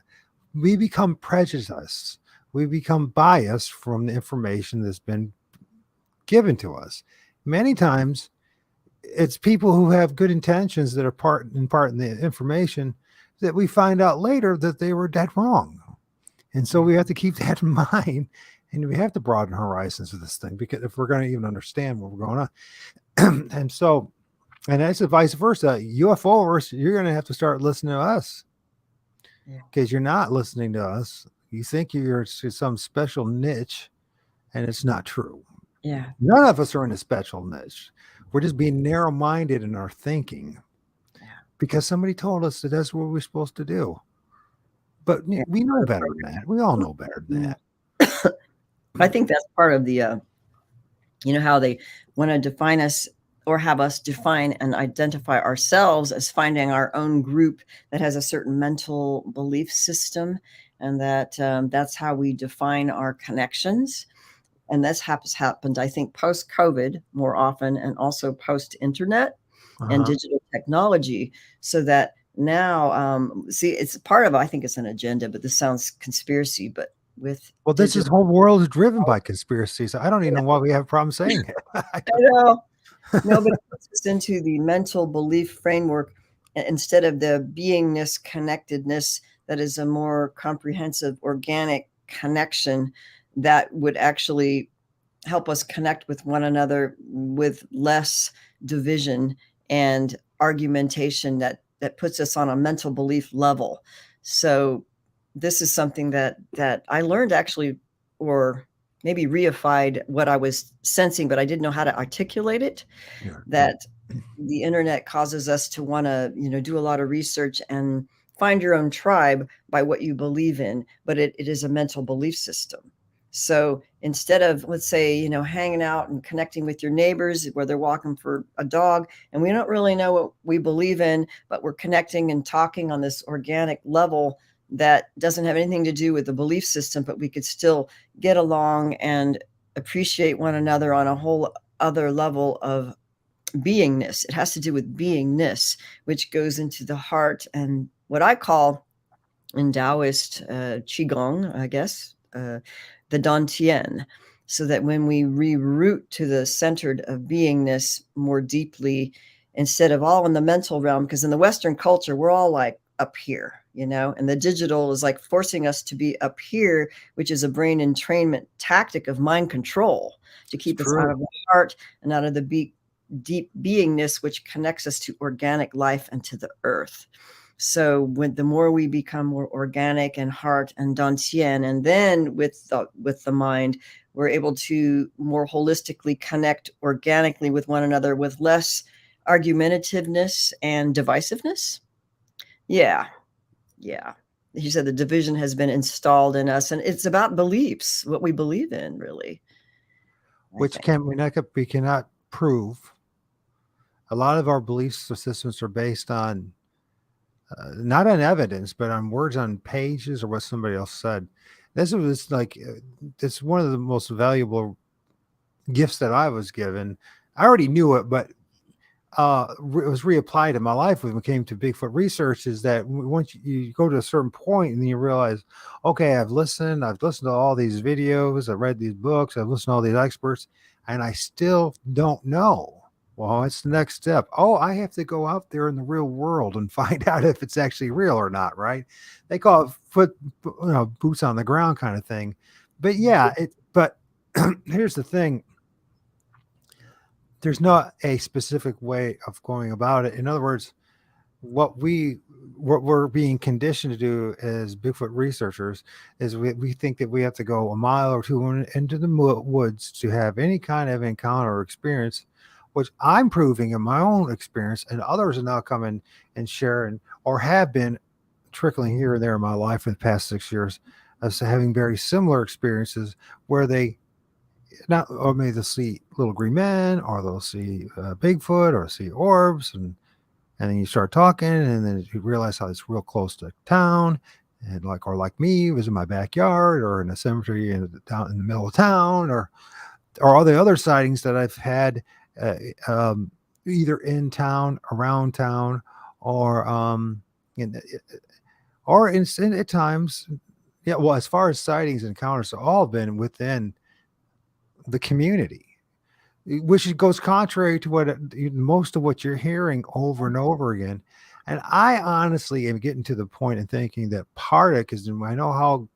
We become prejudiced. We become biased from the information that's been given to us. Many times it's people who have good intentions that are part in the information that we find out later that they were dead wrong. And so we have to keep that in mind, and we have to broaden horizons of this thing, because if we're going to even understand what we're going on. And so, and that's the vice versa. UFOers, you're going to have to start listening to us, because you're not listening to us. You think you're some special niche, and it's not true. Yeah. None of us are in a special niche. We're just being narrow-minded in our thinking, because somebody told us that that's what we're supposed to do. But we know better than that. We all know better than that. I think that's part of the, how they want to define us, or have us define and identify ourselves as finding our own group that has a certain mental belief system, and that that's how we define our connections. And this has happened, I think, post-COVID more often, and also post-internet and digital technology, so that now, see, it's part of, I think it's an agenda, but this sounds conspiracy, but with this whole world is driven by conspiracies. I don't even know why we have a problem saying it. I know. Nobody puts us into the mental belief framework instead of the beingness, connectedness that is a more comprehensive, organic connection that would actually help us connect with one another with less division and argumentation that puts us on a mental belief level. So this is something that I learned, actually, or maybe reified what I was sensing, but I didn't know how to articulate it. Yeah. That the internet causes us to want to, do a lot of research and find your own tribe by what you believe in, but it is a mental belief system. So instead of, let's say, hanging out and connecting with your neighbors where they're walking for a dog, and we don't really know what we believe in, but we're connecting and talking on this organic level that doesn't have anything to do with the belief system, but we could still get along and appreciate one another on a whole other level of beingness. It has to do with beingness, which goes into the heart and what I call in Taoist Qigong, I guess, the Dantian, so that when we reroute to the centered of beingness more deeply, instead of all in the mental realm, because in the Western culture, we're all like up here, and the digital is like forcing us to be up here, which is a brain entrainment tactic of mind control to keep us out of the heart and out of the deep beingness, which connects us to organic life and to the earth. So when the more we become more organic and heart and Dantien, and then with the mind, we're able to more holistically connect organically with one another with less argumentativeness and divisiveness. Yeah. You said the division has been installed in us, and it's about beliefs, what we believe in, really. Which we cannot prove. A lot of our belief systems are based on not on evidence, but on words on pages or what somebody else said. This was like, it's one of the most valuable gifts that I was given. I already knew it, but it was reapplied in my life when it came to Bigfoot research, is that once you go to a certain point and then you realize, okay, I've listened to all these videos, I've read these books, I've listened to all these experts, and I still don't know. Well, it's the next step. Oh, I have to go out there in the real world and find out if it's actually real or not, right? They call it boots on the ground kind of thing. But yeah, but here's the thing. There's not a specific way of going about it. In other words, what we're being conditioned to do as Bigfoot researchers is we think that we have to go a mile or two into the woods to have any kind of encounter or experience, which I'm proving in my own experience, and others are now coming and sharing, or have been trickling here and there in my life in the past 6 years, as having very similar experiences where they or maybe they'll see little green men, or they'll see Bigfoot, or see orbs, and then you start talking, and then you realize how it's real close to town, and like me, it was in my backyard, or in a cemetery down in the middle of town, or or all the other sightings that I've had, uh, um, either in town, around town, or in, at times, yeah. Well, as far as sightings and encounters, have all been within the community, which goes contrary to what most of what you're hearing over and over again. And I honestly am getting to the point in thinking that part of it, because I know how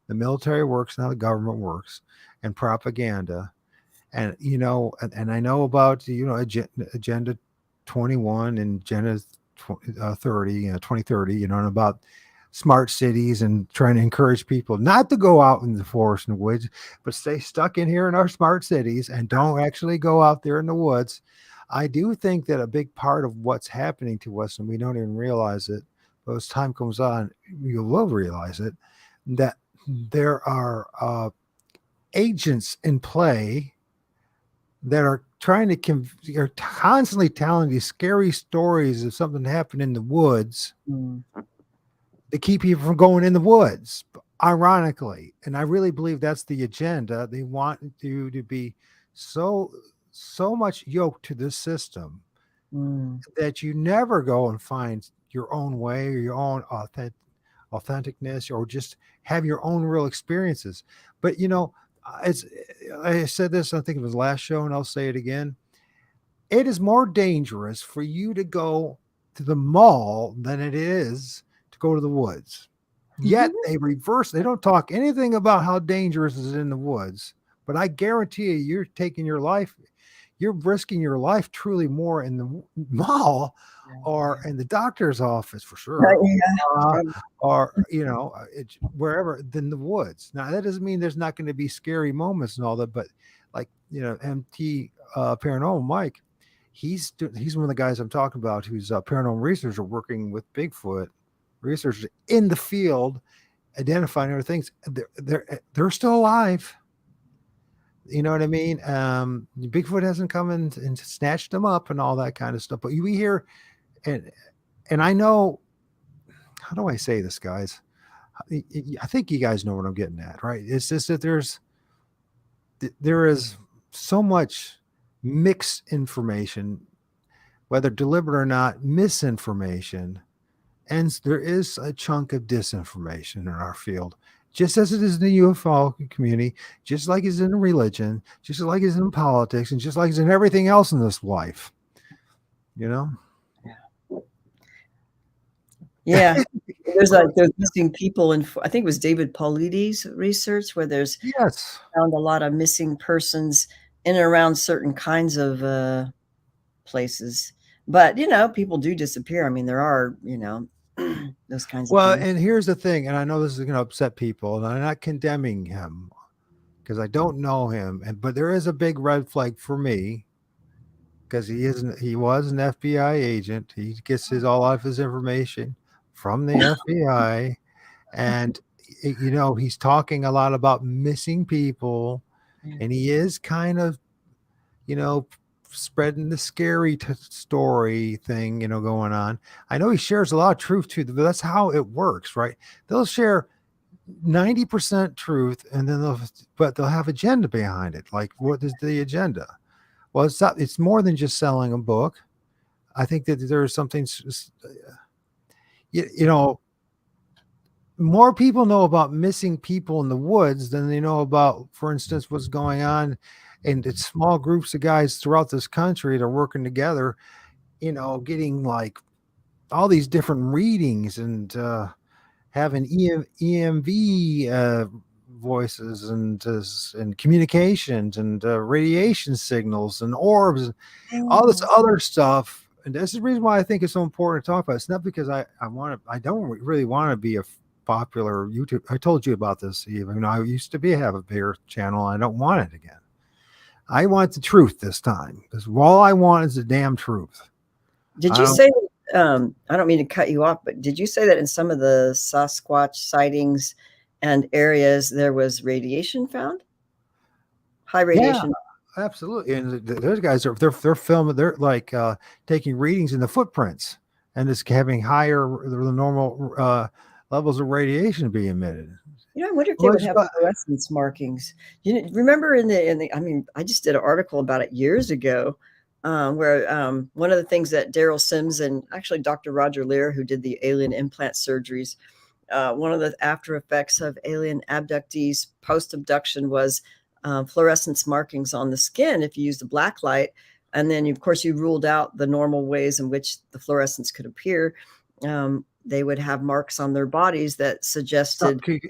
the military works and how the government works and propaganda, and and I know about agenda 21 and agenda 30, 2030, and about smart cities and trying to encourage people not to go out in the forest and woods, but stay stuck in here in our smart cities and don't actually go out there in the woods. I do think that a big part of what's happening to us, and we don't even realize it, but as time comes on, you will realize it, that there are agents in play that are trying to are constantly telling these scary stories of something happened in the woods Mm. to keep people from going in the woods, ironically. And I really believe that's the agenda. They want you to be so much yoked to this system Mm. that you never go and find your own way or your own authenticness, or just have your own real experiences. But it's I said this, I think it was last show, and I'll say it again. It is more dangerous for you to go to the mall than it is to go to the woods. Yet they reverse, they don't talk anything about how dangerous it is in the woods. But I guarantee you, you're risking your life truly more in the mall or in the doctor's office for sure, uh, Yeah. or wherever, than the woods. Now that doesn't mean there's not going to be scary moments and all that, but like MT Paranormal Mike, he's one of the guys I'm talking about who's a paranormal researcher working with Bigfoot researchers in the field, identifying other things. They're still alive. You know what I mean? Bigfoot hasn't come and snatched them up and all that kind of stuff. But we hear, and I know, how do I say this, guys? I think you guys know what I'm getting at, right? It's just that there is so much mixed information, whether deliberate or not, misinformation, and there is a chunk of disinformation in our field, just as it is in the UFO community, just like it's in religion, just like it's in politics, and just like it's in everything else in this life. You know? Yeah. There's missing people in, I think it was David Paulides' research, where there's Yes. found a lot of missing persons in and around certain kinds of places. But people do disappear. I mean, there are those kinds of Well, things. and here's the thing, and I know this is going to upset people, and I'm not condemning him because I don't know him, but there is a big red flag for me because he was an FBI agent. He gets all of his information from the FBI, and he's talking a lot about missing people, and he is kind of you know spreading the scary story thing going on. I know he shares a lot of truth too, but that's how it works, right? They'll share 90% truth, and then they'll have agenda behind it. Like, what is the agenda? Well, it's more than just selling a book. I think that there's something, you know, more people know about missing people in the woods than they know about, for instance, what's going on in small groups of guys throughout this country that are working together, getting like all these different readings and having EMV voices and communications and radiation signals and orbs and all this other stuff. And this is the reason why I think it's so important to talk about. It's not because I don't really want to be a popular YouTube. I told you about this, even I used to have a bigger channel. I don't want it again. I want the truth this time, because all I want is the damn truth. Did you say, I don't mean to cut you off, but did you say that in some of the Sasquatch sightings and areas there was radiation found? High radiation? Yeah, absolutely. And those guys they're filming, they're like taking readings in the footprints and just having higher than normal levels of radiation being emitted. I wonder if they Well, would have fluorescence markings. Remember I mean, I just did an article about it years ago, where one of the things that Daryl Sims and actually Dr. Roger Lear, who did the alien implant surgeries, one of the after effects of alien abductees post abduction was fluorescence markings on the skin if you used a black light. And then, of course, you ruled out the normal ways in which the fluorescence could appear. They would have marks on their bodies that suggested. Could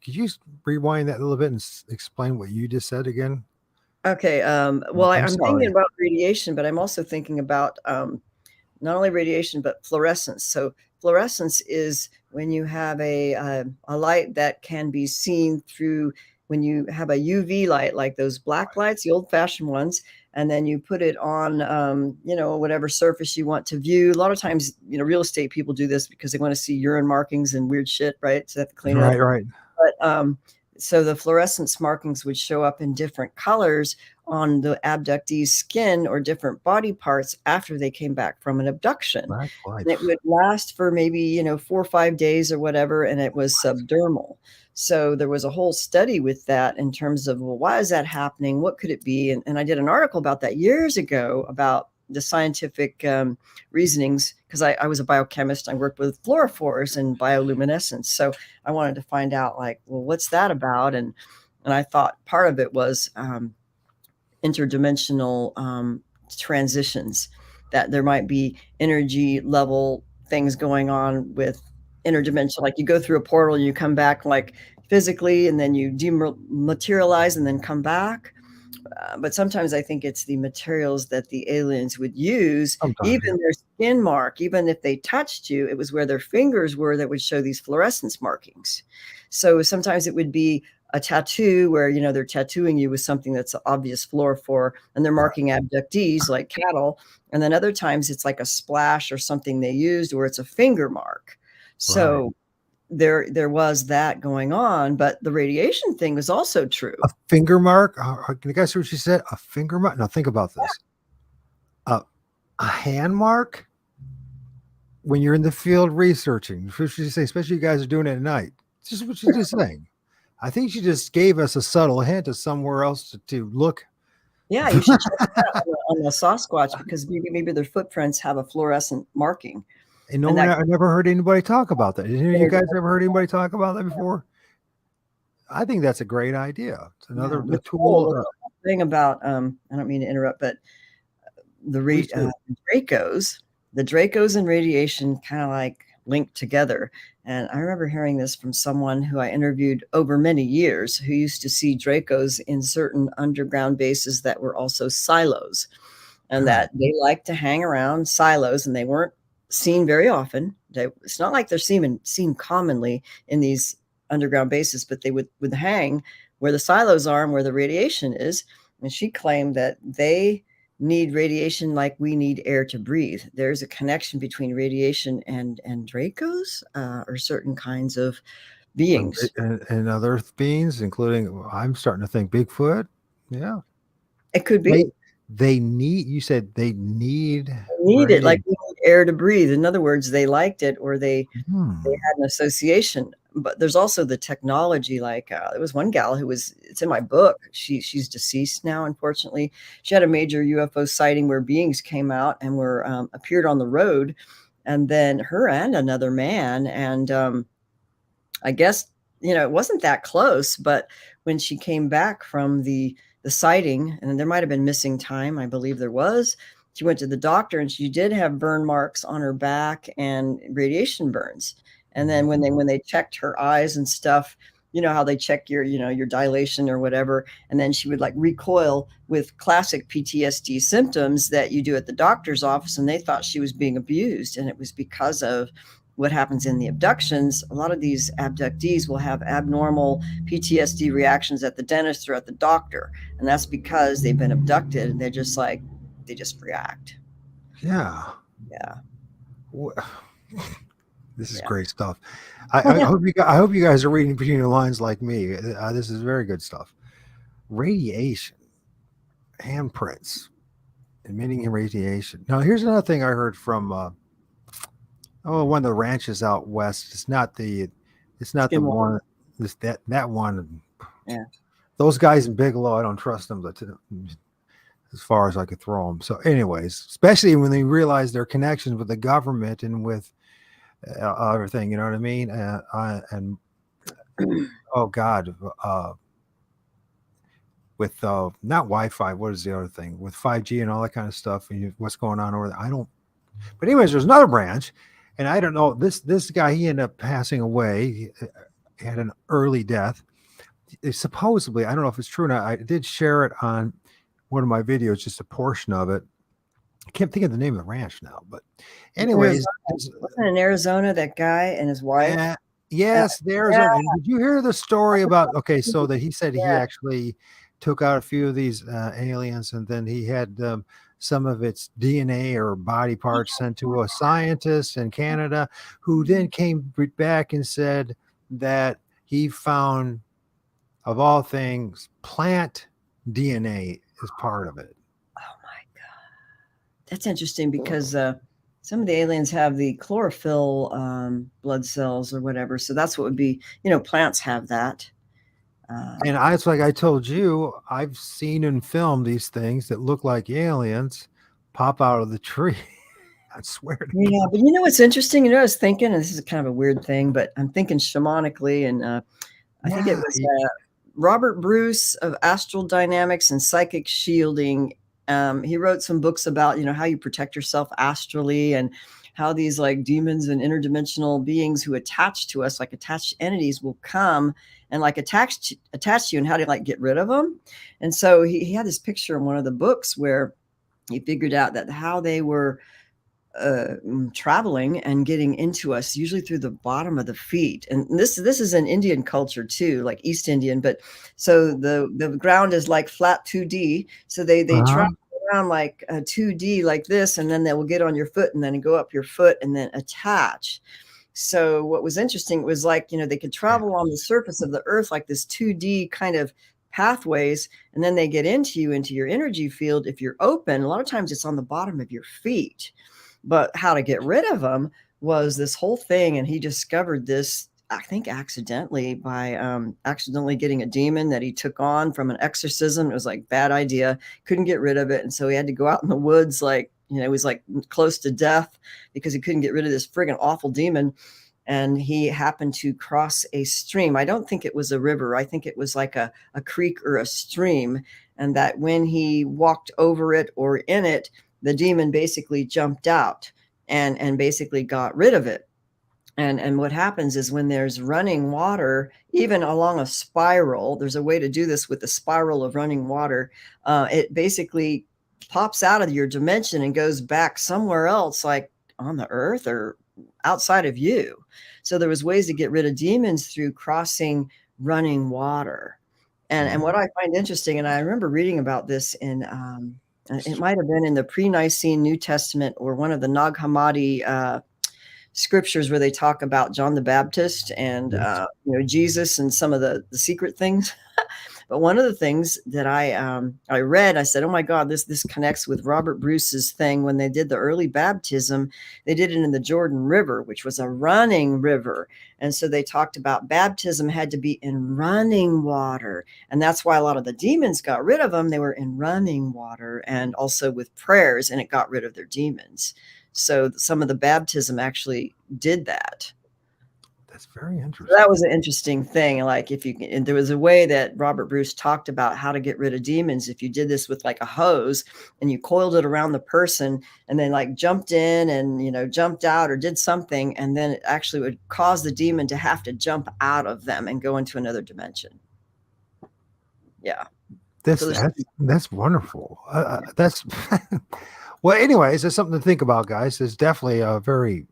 you rewind that a little bit and explain what you just said again? Okay. Well, I'm I'm thinking sorry. about radiation, but I'm also thinking about not only radiation but fluorescence. So fluorescence is when you have a light that can be seen through, when you have a UV light like those black lights, the old-fashioned ones, and then you put it on whatever surface you want to view. A lot of times, real estate people do this because they want to see urine markings and weird shit, right? So they have to clean it up. Right. But so the fluorescence markings would show up in different colors on the abductee's skin or different body parts after they came back from an abduction. Black And it lights. would last for maybe, 4 or 5 days or whatever, and it was subdermal. So there was a whole study with that in terms of, well, why is that happening? What could it be? And I did an article about that years ago about the scientific reasonings, because I was a biochemist. I worked with fluorophores and bioluminescence. So I wanted to find out, like, well, what's that about? And I thought part of it was interdimensional transitions, that there might be energy level things going on with interdimensional, like you go through a portal and you come back like physically, and then you dematerialize and then come back. But sometimes I think it's the materials that the aliens would use, Sometimes, yeah. even their skin mark, even if they touched you, it was where their fingers were that would show these fluorescence markings. So sometimes it would be a tattoo where, they're tattooing you with something that's obvious fluorophore, and they're marking abductees like cattle. And then other times it's like a splash or something they used, or it's a finger mark. Right. So there was that going on, but the radiation thing was also true. A finger mark. Can you guys see what she said? A finger mark. Now think about this. A hand mark when you're in the field researching. Especially you guys are doing it at night. It's just what she's just saying. I think she just gave us a subtle hint of somewhere else to look. Yeah, you should check that on the Sasquatch, because maybe their footprints have a fluorescent marking, And no and one, that I never heard anybody talk about that. Did any of you could. guys ever heard anybody talk about that before? I think that's a great idea. It's Yeah, another but tool. the whole thing about I don't mean to interrupt, but Please do. Dracos, the Dracos and radiation kind of like linked together. And I remember hearing this from someone who I interviewed over many years, who used to see Dracos in certain underground bases that were also silos, and Huh. that they like to hang around silos, and they weren't seen very often. It's not like they're seen commonly in these underground bases, but they would hang where the silos are and where the radiation is. And she claimed that they need radiation like we need air to breathe. There's a connection between radiation and Dracos, or certain kinds of beings. And other beings, including I'm starting to think Bigfoot. Yeah. It could be. They they need, you said they need Need it like radiation. we need air to breathe. In other words, they liked it, or they Hmm. had an association. But there's also the technology. Like there was one gal who was, it's in my book. She's deceased now, unfortunately. She had a major UFO sighting where beings came out and were appeared on the road, and then her and another man. And I guess, it wasn't that close, but when she came back from the sighting, and there might have been missing time, I believe there was. She went to the doctor, and she did have burn marks on her back and radiation burns. And then when they checked her eyes and stuff, how they check your dilation or whatever, and then she would like recoil with classic PTSD symptoms that you do at the doctor's office, and they thought she was being abused, and it was because of what happens in the abductions. A lot of these abductees will have abnormal PTSD reactions at the dentist or at the doctor, and that's because they've been abducted, and they just react. Yeah. Yeah. This is Yeah. great stuff. I hope you guys are reading between the lines like me. This is very good stuff. Radiation, handprints, emitting radiation. Now, here's another thing I heard from one of the ranches out west. It's not the Skinwalker. one. that one. Yeah. Those guys in Bigelow, I don't trust them, but as far as I could throw them. So, anyways, especially when they realize their connections with the government and with everything, you know what I mean? And oh God, with not Wi-Fi, what is the other thing? With 5G and all that kind of stuff, and what's going on over there? I don't. But anyways, there's another branch, and I don't know. This guy, he ended up passing away. He had an early death. Supposedly, I don't know if it's true or not. I did share it on one of my videos, just a portion of it. I can't think of the name of the ranch now, but anyways, Wasn't in Arizona that guy and his wife? yes, there's Yeah. one. And did you hear the story about? Okay, so that he said he Yeah. actually took out a few of these aliens, and then he had some of its DNA or body parts sent to a scientist in Canada, who then came back and said that he found, of all things, plant DNA is part of it. Oh my God. That's interesting because some of the aliens have the chlorophyll blood cells or whatever. So that's what would be, plants have that. And it's like I told you, I've seen in film these things that look like aliens pop out of the tree. I swear to God. Yeah, but what's interesting? I was thinking, and this is kind of a weird thing, but I'm thinking shamanically, and I think it Yeah, was Robert Bruce of Astral Dynamics and Psychic Shielding. He wrote some books about, how you protect yourself astrally and how these like demons and interdimensional beings who attach to us, like attached entities, will come and like attach to you, and how to like get rid of them. And so he had this picture in one of the books where he figured out that how they were traveling and getting into us, usually through the bottom of the feet. And this is an Indian culture too, like East Indian. But so the ground is like flat 2D. So they uh-huh. travel around like a 2D like this, and then they will get on your foot and then go up your foot and then attach. So what was interesting was like, they could travel on the surface of the earth like this 2D kind of pathways, and then they get into your energy field. If you're open, a lot of times it's on the bottom of your feet. But how to get rid of them was this whole thing, and he discovered this, I think, accidentally by accidentally getting a demon that he took on from an exorcism. It was like bad idea, couldn't get rid of it, and so he had to go out in the woods, like it was like close to death because he couldn't get rid of this friggin' awful demon. And he happened to cross a stream. I don't think it was a river. I think it was like a creek or a stream. And that when he walked over it or in it, the demon basically jumped out and basically got rid of it. And what happens is when there's running water, even along a spiral, there's a way to do this with the spiral of running water. It basically pops out of your dimension and goes back somewhere else, like on the earth or outside of you. So there was ways to get rid of demons through crossing running water. And what I find interesting, and I remember reading about this in it might have been in the pre-Nicene New Testament or one of the Nag Hammadi scriptures where they talk about John the Baptist and Yes. Jesus and some of the secret things. But one of the things that I read, I said, "Oh my God, this connects with Robert Bruce's thing when they did the early baptism. They did it in the Jordan River, which was a running river, and so they talked about baptism had to be in running water, and that's why a lot of the demons got rid of them. They were in running water, and also with prayers, and it got rid of their demons. So some of the baptism actually did that." That's very So that interesting. was an interesting thing. Like if you and there was a way that Robert Bruce talked about how to get rid of demons. If you did this with like a hose and you coiled it around the person and then like jumped in and jumped out or did something, and then it actually would cause the demon to have to jump out of them and go into another dimension. Yeah. So This there's that's wonderful. That's well. Anyways, there's something to think about, guys. There's definitely a very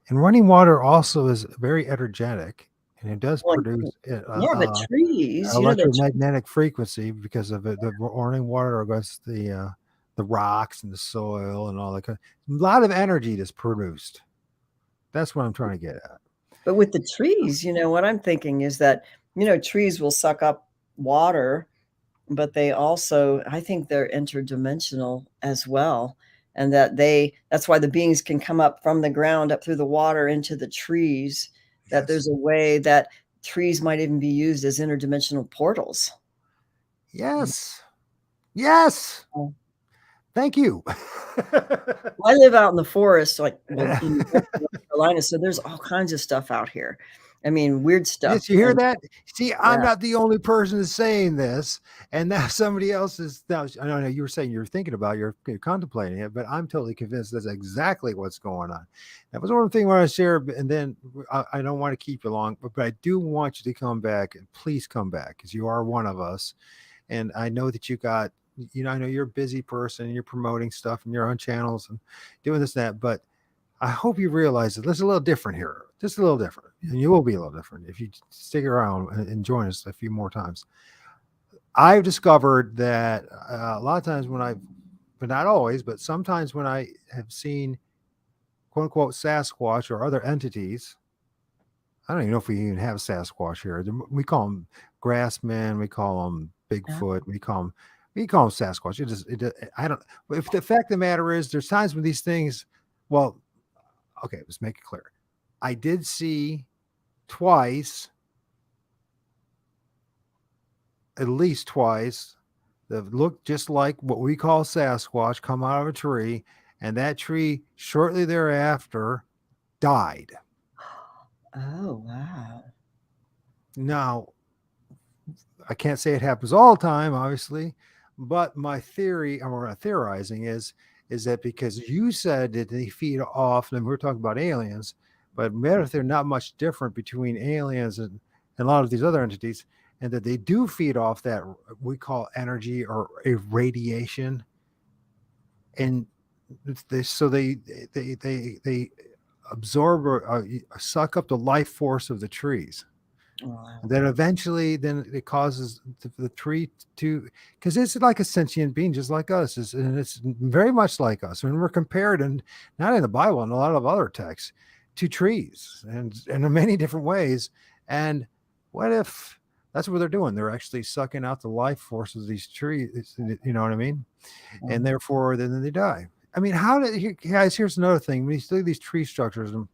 and running water also is very energetic, and it does like, produce yeah, but trees, electromagnetic frequency because of it. The running water against the rocks and the soil and all that. A lot of energy that's produced. That's what I'm trying to get at. but with the trees, what I'm thinking is that, trees will suck up water, but they also, I think they're interdimensional as well. And that's why the beings can come up from the ground up through the water into the trees that Yes. there's a way that trees might even be used as interdimensional portals. Yes. Yes. Oh. Thank you. Well, I live out in the forest, like, well, in Western North Carolina, so there's all kinds of stuff out here. I mean, weird stuff, Yes, you hear and that? See, I'm yeah. not the only person saying this, and now somebody else is now. I know you were saying you're thinking about, you're contemplating it, but I'm totally convinced that's exactly what's going on. That was one of the things where I shared, and then I don't want to keep you long, but I do want you to come back, and please come back because you are one of us, and I know that you got. I know you're a busy person. You're promoting stuff and you're on channels and doing this and that, but I hope you realize that this is a little different here, just a little different, and you will be a little different if you stick around and join us a few more times. I've discovered that a lot of times but not always, but sometimes when I have seen quote unquote Sasquatch or other entities, I don't even know if we even have Sasquatch here. We call them grassmen, we call them Yeah. Bigfoot, we call them Sasquatch. I don't. If the fact of the matter is, there's times when these things, well, okay, let's make it clear. I did see twice, at least twice, that looked just like what we call Sasquatch come out of a tree, and that tree shortly thereafter died. Oh, wow. Now, I can't say it happens all the time, obviously, but my theory, or theorizing, is that because you said that they feed off, and we're talking about aliens, but matter if they're not much different between aliens and a lot of these other entities, and that they do feed off that we call energy or a radiation, and they absorb or suck up the life force of the trees. Wow. And then eventually, then it causes the tree to, because it's like a sentient being, just like us, and it's very much like us. And we're compared, and not in the Bible, and a lot of other texts, to trees, and in many different ways. And what if that's what they're doing? They're actually sucking out the life force of these trees. You know what I mean? And Mhm. therefore, then they die. I mean, how did guys? Here's another thing: when you look at these tree structures, and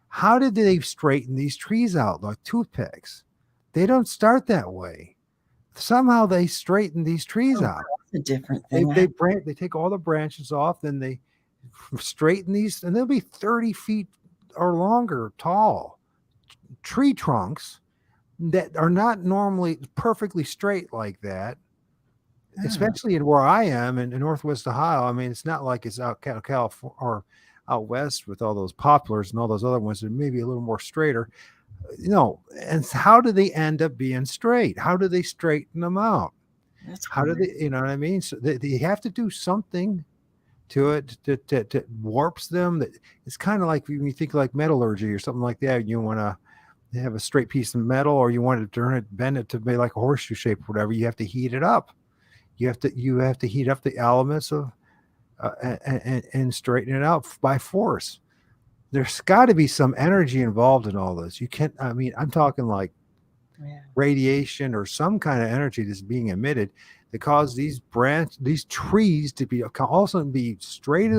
how did they straighten these trees out like toothpicks? They don't start that way. Somehow they straighten these trees Oh, out. that's a different They thing. they branch, they take all the branches off, then they straighten these, and they'll be 30 feet or longer tall tree trunks that are not normally perfectly straight like that. Oh, Especially in where I am in Northwest Ohio. I mean, it's not like it's out California or out west with all those poplars and all those other ones that may be a little more straighter. And how do they end up being straight? How do they straighten them out? that's How do weird. they, you know what I mean? So they have to do something to it to warps them. That it's kind of like when you think like metallurgy or something like that. You want to have a straight piece of metal, or you want to bend it to be like a horseshoe shape, or whatever. You have to heat it up. You have to heat up the elements of and straighten it out by force. There's got to be some energy involved in all this. You can't. I mean, I'm talking like Yeah. radiation or some kind of energy that's being emitted that cause these trees to be also be straight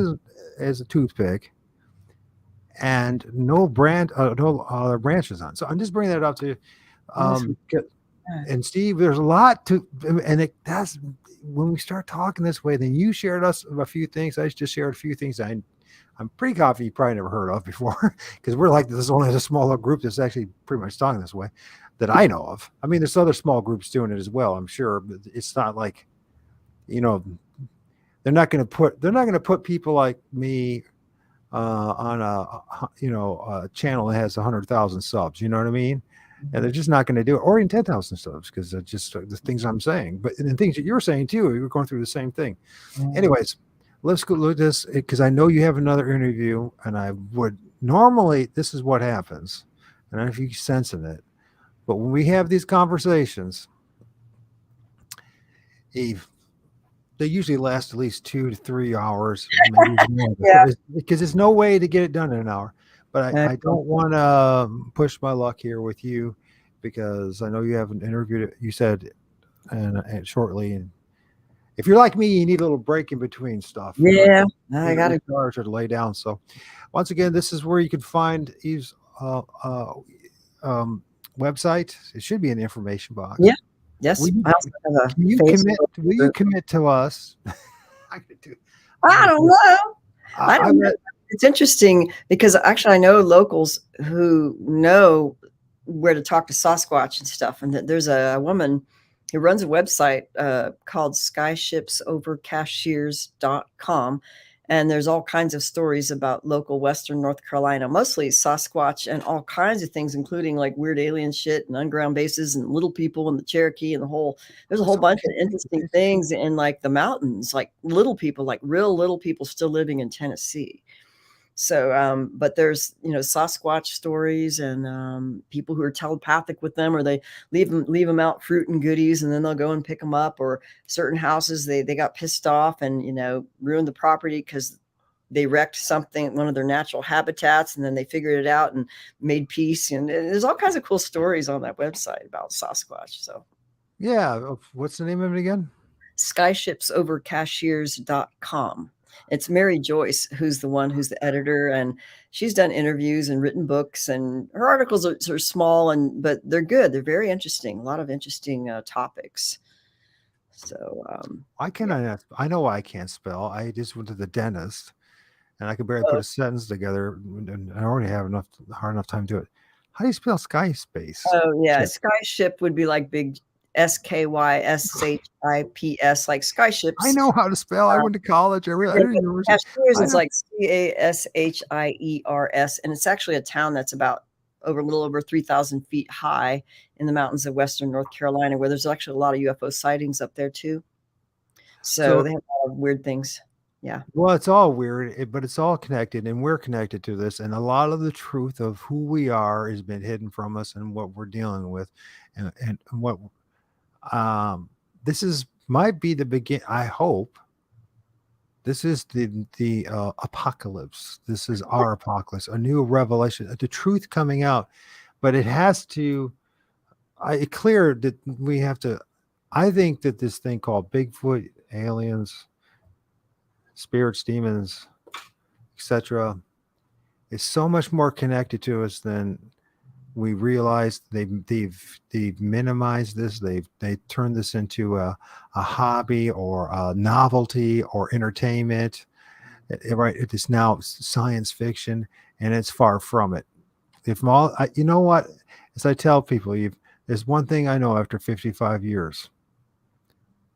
as a toothpick and no branches on. So I'm just bringing that up to That's um, weird. and Steve, there's a lot to, and that's when we start talking this way. Then you shared us a few things. I just shared a few things I'm pretty confident you probably never heard of before, because we're like this is only a small little group that's actually pretty much talking this way that I know of. I mean, there's other small groups doing it as well, I'm sure, but it's not like you know they're not going to put people like me on a channel that has 100,000 subs. You know what I mean? And Mhm. they're just not going to do it, or in 10,000 subs, because it's just the things I'm saying. But the things that you're saying too, you're going through the same thing. Mm. Anyways, let's go look at this because I know you have another interview, and I would normally this is what happens, and I don't know if you sensing it, but when we have these conversations, Eve, they usually last at least 2 to 3 hours, maybe more, Yeah. because there's no way to get it done in an hour. But I I know. don't want to push my luck here with you because I know you have an interview. You said and shortly, and if you're like me, you need a little break in between stuff. You know, Yeah, you I need to gotta recharge or to lay down. So, once again, this is where you can find Eve's. website? It should be in the information box. Yeah. Yes. Will you, I also have a can you commit? Facebook Will you group. commit to us? I could do. I'm I gonna don't do. know. I I don't know. read. It's interesting because actually I know locals who know where to talk to Sasquatch and stuff. And there's a woman who runs a website called skyshipsovercashiers.com. And there's all kinds of stories about local Western North Carolina, mostly Sasquatch and all kinds of things, including like weird alien shit and underground bases and little people and the Cherokee and the whole, there's a whole bunch of interesting things in like the mountains, like little people, like real little people still living in Tennessee. So, but there's, Sasquatch stories and people who are telepathic with them, or they leave them out fruit and goodies, and then they'll go and pick them up. Or certain houses they got pissed off and ruined the property because they wrecked something, one of their natural habitats, and then they figured it out and made peace. And there's all kinds of cool stories on that website about Sasquatch. So, Yeah. What's the name of it again? skyshipsovercashiers.com. It's Mary Joyce who's the editor, and she's done interviews and written books, and her articles are small but they're good. They're very interesting. A lot of interesting topics. So I cannot. I know I can't spell. I just went to the dentist, and I could barely put a sentence together, and I already have hard enough time to do it. How do you spell sky space? oh yeah, Ship. Skyship would be like big SKYSHIPS, like I skyships. know how to spell. I went to college. I didn't university. Cashiers I is know. like CASHIERS, and it's actually a town that's about a little over 3,000 feet high in the mountains of Western North Carolina, where there's actually a lot of UFO sightings up there too. So So they have a lot of weird things. Yeah. well, it's all weird, but it's all connected, and we're connected to this. And a lot of the truth of who we are has been hidden from us, and what we're dealing with, and what this is might be the begin. I hope this is the apocalypse. This is our apocalypse, a new revelation, the truth coming out. But it has to. It's clear that we have to. I think that this thing called Bigfoot, aliens, spirits, demons, etc., is so much more connected to us than we realize. They've minimized this. They turned this into a hobby or a novelty or entertainment. Right? It is now science fiction, and it's far from it. If all, you know what, as I tell people, there's one thing I know after 55 years: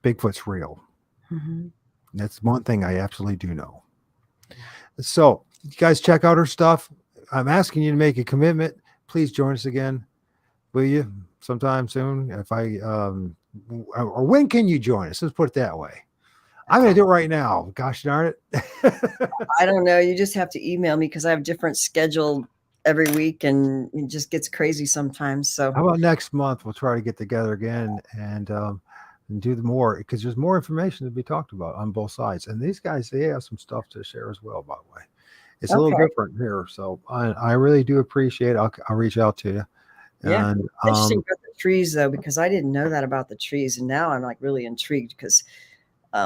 Bigfoot's real. Mm-hmm. That's one thing I absolutely do know. So, you guys check out her stuff. I'm asking you to make a commitment. Please join us again, will you? Sometime soon. If I or when can you join us? Let's put it that way. I'm going to do it right now. Gosh darn it. I don't know. You just have to email me because I have different schedule every week, and it just gets crazy sometimes. So How about next month? We'll try to get together again and do the more, because there's more information to be talked about on both sides. And these guys, they have some stuff to share as well, by the way. It's a little okay. different here. So I really do appreciate it. I'll reach out to you. Yeah. And It's interesting about the trees though, because I didn't know that about the trees. And now I'm like really intrigued because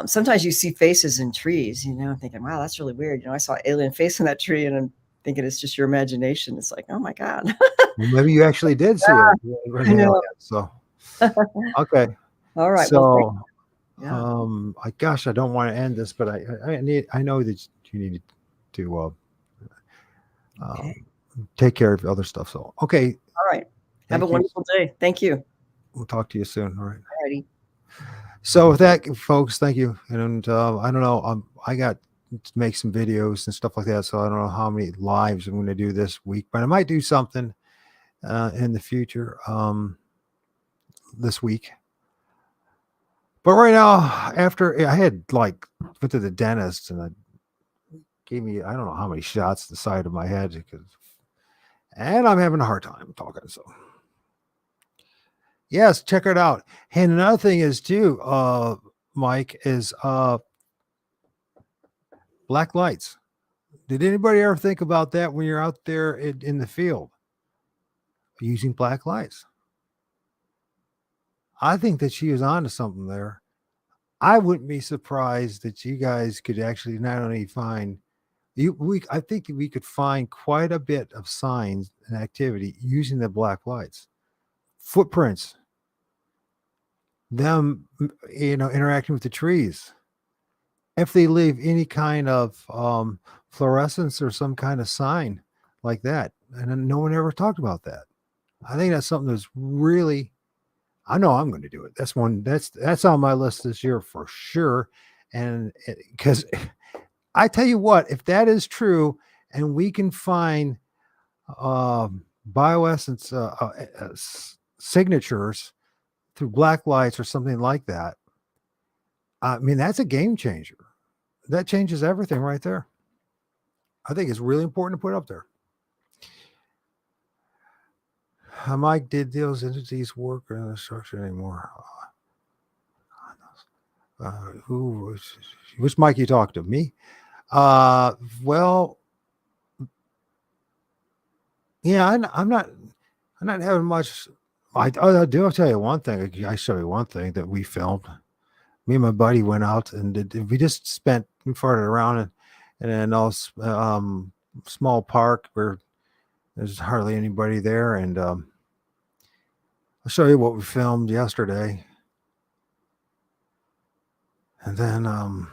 sometimes you see faces in trees, I'm thinking, wow, that's really weird. I saw an alien face in that tree, and I'm thinking it's just your imagination. It's like, oh my God. well, maybe you actually did see it. I know. So, okay. All right. Well, So, yeah. gosh, I don't want to end this, but I know that you need to Okay. take care of other stuff. So, okay. All right. Have a Thank you. wonderful day. Thank you. We'll talk to you soon. All right. All righty. So with that, folks, thank you. And I don't know, I got to make some videos and stuff like that. So I don't know how many lives I'm going to do this week, but I might do something in the future this week. But right now, after I had went to the dentist, and I gave me, I don't know how many shots to the side of my head, and I'm having a hard time talking. So yes, check it out. And another thing is too, Mike, is black lights. Did anybody ever think about that when you're out there in the field using black lights? I think that she was onto something there. I wouldn't be surprised that you guys could actually not only find I think we could find quite a bit of signs and activity using the black lights, footprints, them, interacting with the trees. If they leave any kind of fluorescence or some kind of sign like that, and then no one ever talked about that. I think that's something that's really. I know I'm going to do it. That's one. That's on my list this year for sure. And because I tell you what, if that is true, and we can find bioessence signatures through black lights or something like that, I mean, that's a game changer. That changes everything right there. I think it's really important to put up there. Mike, did those entities work in the structure anymore? Who? Which Mike you talked to? Me? Well, yeah, I'm not. I'm not having much. I do. I'll tell you one thing. I show you one thing that we filmed. Me and my buddy went out and we just we farted around and then small park where there's hardly anybody there. And I'll show you what we filmed yesterday. And then I'm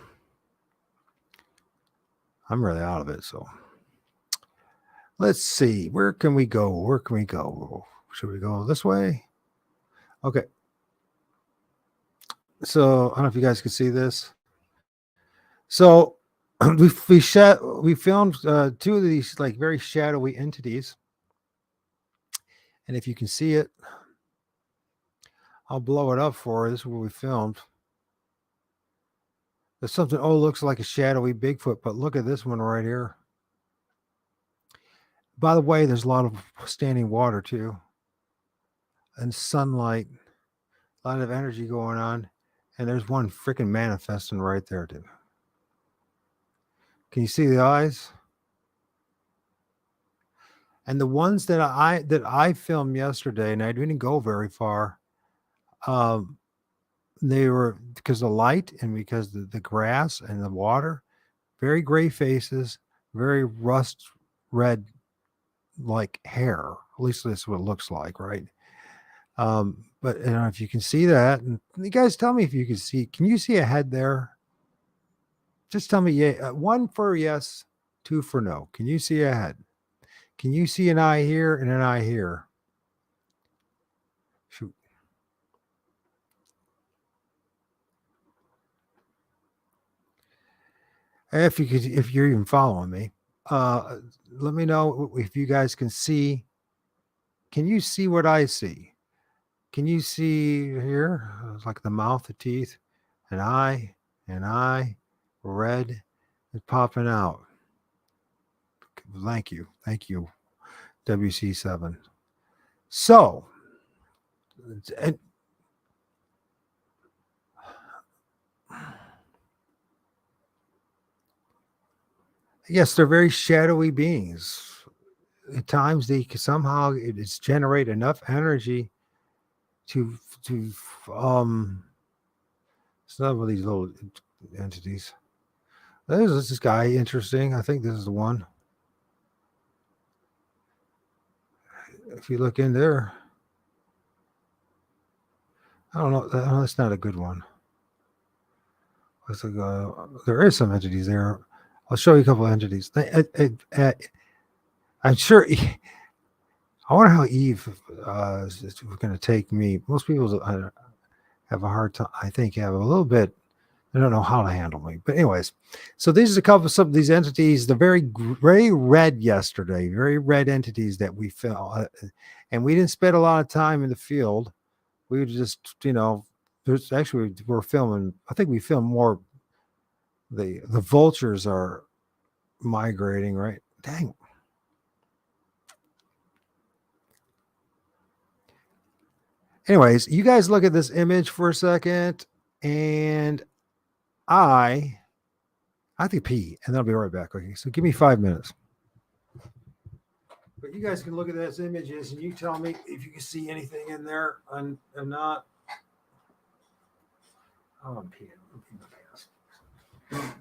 really out of it. So let's see. Where can we go? Where can we go? Should we go this way? Okay. So I don't know if you guys can see this. So we filmed two of these like very shadowy entities, and if you can see it, I'll blow it up for you. This is what we filmed. There's something looks like a shadowy Bigfoot, but look at this one right here. By the way, there's a lot of standing water too, and sunlight, a lot of energy going on, and there's one freaking manifesting right there too. Can you see the eyes? And the ones that I filmed yesterday, and I didn't go very far. They were because the light and because the grass and the water, very gray faces, very rust red like hair. At least that's what it looks like, right? But if you can see that, and you guys tell me if you can see. Can you see a head there? Just tell me, yeah. One for yes, two for no. Can you see a head? Can you see an eye here and an eye here? Shoot. If you're even following me, let me know if you guys can see. Can you see what I see? Can you see here? It's like the mouth, the teeth, an eye, red, is popping out. Thank you, WC7. So, and yes, they're very shadowy beings. At times, it is generate enough energy to some of these little entities. There's this guy interesting. I think this is the one. If you look in there, I don't know. That's not a good one. There is some entities there. I'll show you a couple of entities. I'm sure. I wonder how Eve is going to take me. Most people have a hard time. I think have a little bit. I don't know how to handle me. But anyways, so these are a couple of some of these entities. They're very red yesterday. Very red entities that we felt, and we didn't spend a lot of time in the field. We just, there's actually we're filming. I think we filmed more. The vultures are migrating, right? Dang. Anyways, you guys look at this image for a second, and I have to pee, and then I'll be right back. Okay, so give me 5 minutes. But you guys can look at those images, and you tell me if you can see anything in there and not. Oh, I'm peeing. I'm peeing my pants.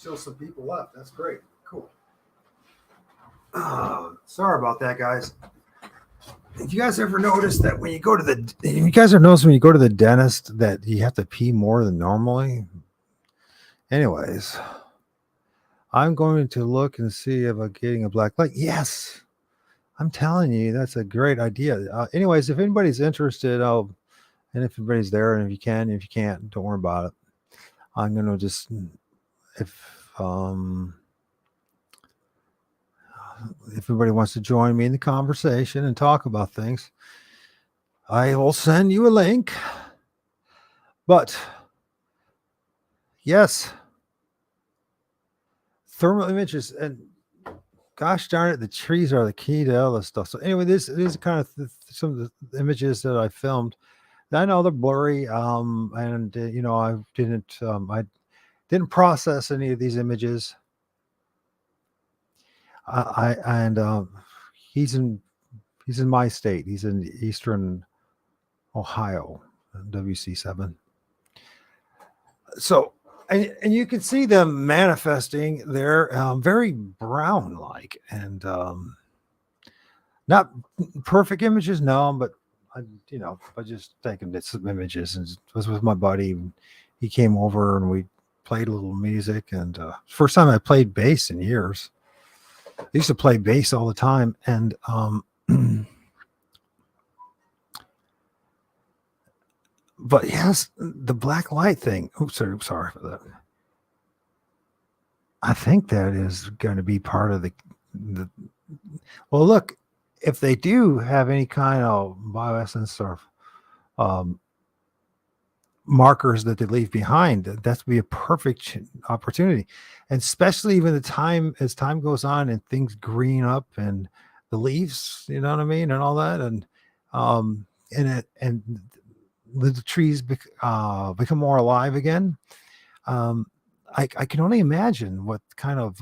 still some people left. That's great. Cool. Sorry about that, guys. If you guys ever notice that when you go to the, you guys ever notice when you go to the dentist that you have to pee more than normally? Anyways, I'm going to look and see if I'm getting a black light. Yes, I'm telling you, that's a great idea. Anyways, if anybody's interested, and if everybody's there, and if you can, if you can't, don't worry about it. I'm gonna just if everybody wants to join me in the conversation and talk about things, I will send you a link. But yes, thermal images, and gosh darn it, the trees are the key to all this stuff. So anyway, this is kind of some of the images that I filmed. I know they're blurry, and I didn't process any of these images. I and he's in my state. He's in eastern Ohio, WC7. So, and you can see them manifesting. They're very brown like, and not perfect images, no, but I just taking some images, and was with my buddy. He came over and we played a little music, and first time I played bass in years. I used to play bass all the time, and but yes, the black light thing. Oops, sorry for that. I think that is going to be part of the. Well, look, if they do have any kind of bioessence or um, markers that they leave behind, that's be a perfect opportunity, and especially when as time goes on and things green up and the leaves, you know what I mean, and all that, um, and the trees become more alive again. I can only imagine what kind of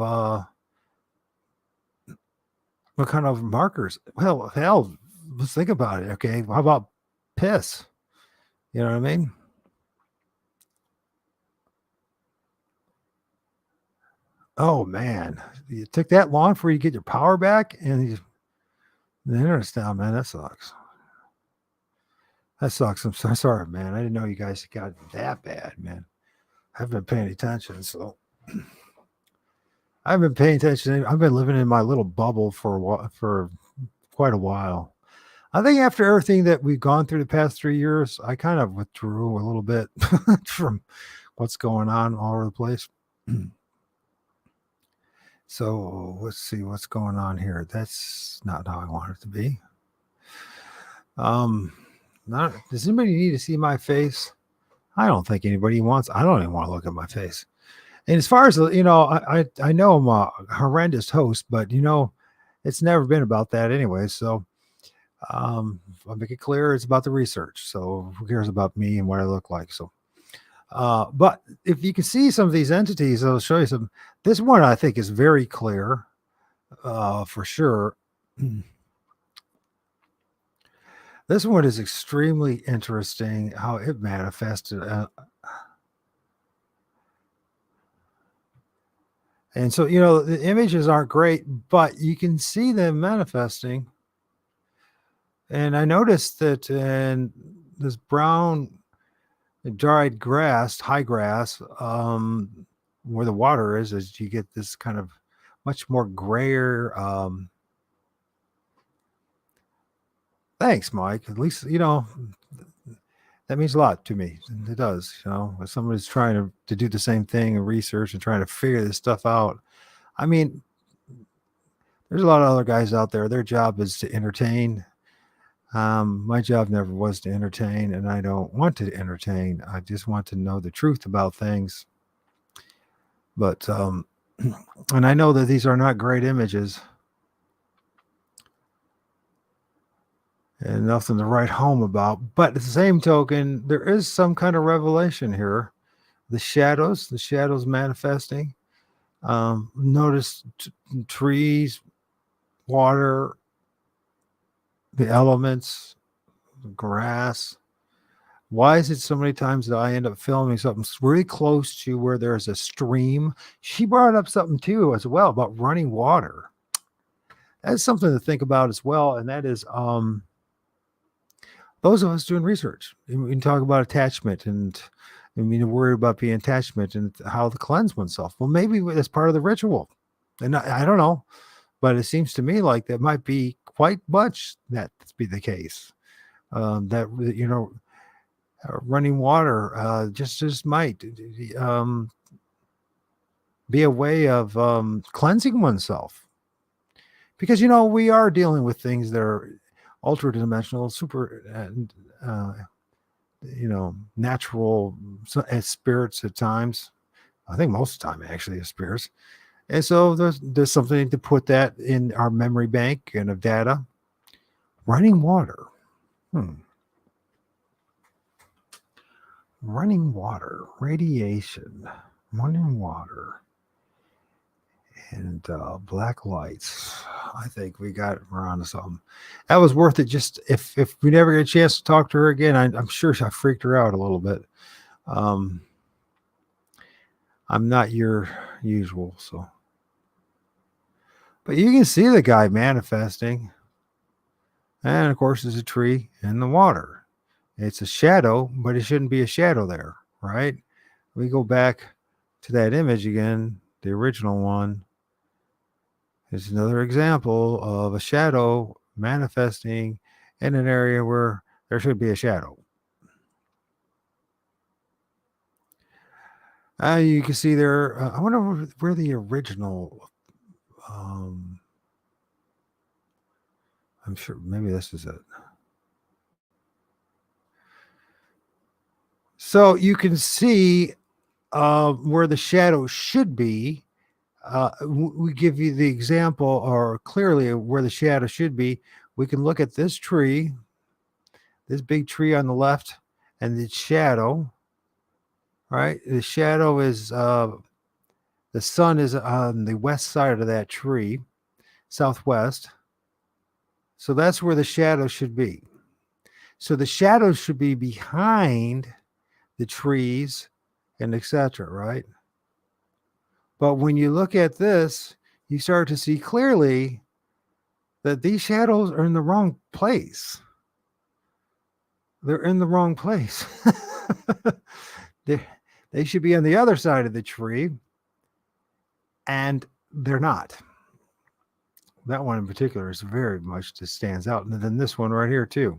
markers. Well, hell, let's think about it. Okay, how about piss? You know what I mean? Oh man, it took that long for you to get your power back, and the internet's down, man. That sucks. That sucks. I'm so sorry, man. I didn't know you guys got that bad, man. I've been paying attention, so I've been paying attention. I've been living in my little bubble for quite a while. I think after everything that we've gone through the past 3 years, I kind of withdrew a little bit from what's going on all over the place. So let's see what's going on here. That's not how I want it to be. Does anybody need to see my face? I don't think anybody wants. I don't even want to look at my face. And as far as I know I'm a horrendous host, but it's never been about that anyway. So I'll make it clear it's about the research. So who cares about me and what I look like? So but if you can see some of these entities, I'll show you some. This one I think is very clear, for sure. This one is extremely interesting how it manifested. And so, the images aren't great, but you can see them manifesting. And I noticed that in this brown dried grass, high grass, where the water is you get this kind of much more grayer. Thanks, Mike. At least, that means a lot to me. It does, if somebody's trying to do the same thing and research and trying to figure this stuff out. I mean, there's a lot of other guys out there. Their job is to entertain. My job never was to entertain, and I don't want to entertain. I just want to know the truth about things. But and I know that these are not great images and nothing to write home about. But at the same token, there is some kind of revelation here. The shadows manifesting. Notice trees, water, the elements, grass. Why is it so many times that I end up filming something really close to where there's a stream? She brought up something too as well about running water. That's something to think about as well, and that is those of us doing research. We can talk about attachment and I mean worry about being attachment and how to cleanse oneself. Well, maybe that's part of the ritual, and I don't know, but it seems to me like that might be quite much that be the case. That running water just might be a way of cleansing oneself because we are dealing with things that are ultra dimensional, super, natural as spirits at times. I think most of the time actually as spirits, and so there's something to put that in our memory bank and of data. Running water. Hmm. Running water, radiation, running water, and black lights. I think we're on to something. That was worth it. Just if we never get a chance to talk to her again, I'm sure I freaked her out a little bit. Um, I'm not your usual, so. But you can see the guy manifesting, and of course, there's a tree in the water. It's a shadow, but it shouldn't be a shadow there, right? We go back to that image again, the original one. It's another example of a shadow manifesting in an area where there should be a shadow. You can see there. I wonder where the original. Um, I'm sure maybe this is it. So you can see where the shadow should be. We give you the example, or clearly where the shadow should be. We can look at this tree, this big tree on the left, and the shadow. Right, the shadow is the sun is on the west side of that tree, southwest. So that's where the shadow should be. So the shadow should be behind the trees and etc. Right? But when you look at this, you start to see clearly that these shadows are in the wrong place. They're in the wrong place. they, they should be on the other side of the tree, and they're not. That one in particular is very much just stands out. And then this one right here, too.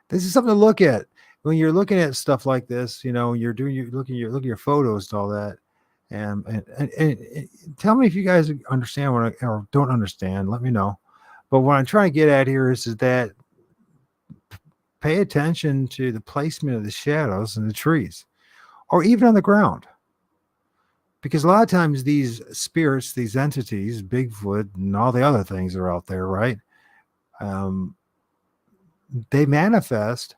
This is something to look at when you're looking at stuff like this. You're looking at your photos and all that. And tell me if you guys understand or don't understand. Let me know. But what I'm trying to get at here is that pay attention to the placement of the shadows in the trees or even on the ground. Because a lot of times these spirits, these entities, Bigfoot and all the other things that are out there, right? They manifest,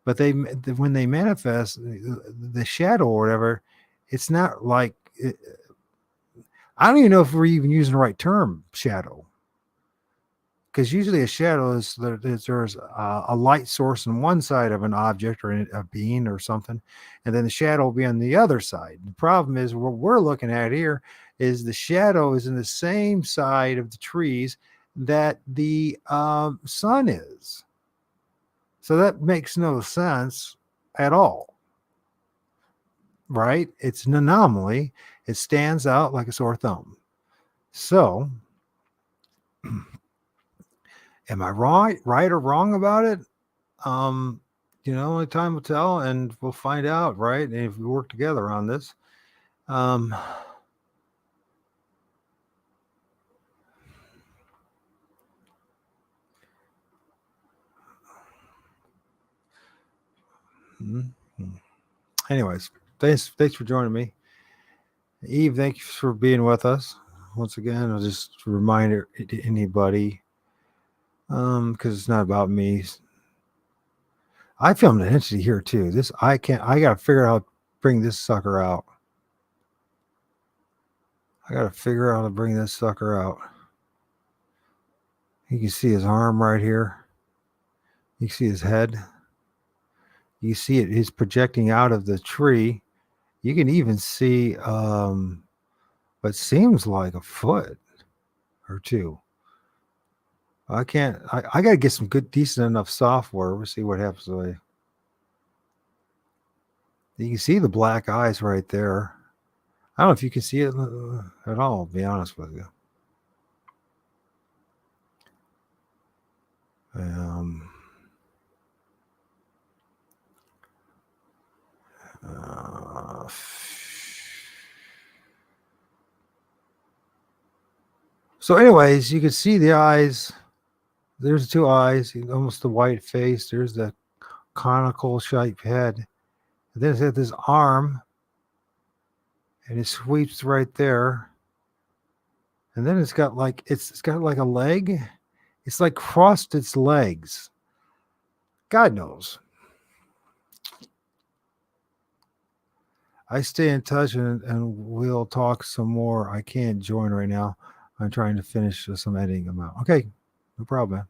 but when they manifest, the shadow or whatever, it's not like I don't even know if we're even using the right term, shadow, because usually a shadow is there's a light source on one side of an object or a being or something, and then the shadow will be on the other side. The problem is what we're looking at here is the shadow is in the same side of the trees that the sun is. So that makes no sense at all, right? It's an anomaly. It stands out like a sore thumb. So, am I right or wrong about it? Um, only time will tell, and we'll find out, right? And if we work together on this. Um, anyways, thanks for joining me. Eve, thank you for being with us. Once again, I'll just remind anybody, because it's not about me. I filmed an entity here too. I gotta figure out how to bring this sucker out. I gotta figure out how to bring this sucker out. You can see his arm right here. You can see his head. You see it is projecting out of the tree. You can even see what seems like a foot or two. I can't. I got to get some good, decent enough software. We'll see what happens. You can see the black eyes right there. I don't know if you can see it at all, to be honest with you. So, anyways, you can see the eyes. There's two eyes, almost the white face. There's the conical shaped head. And then it's got this arm, and it sweeps right there. And then it's got like a leg. It's like crossed its legs. God knows. I stay in touch and we'll talk some more. I can't join right now. I'm trying to finish some editing them out. Okay, no problem.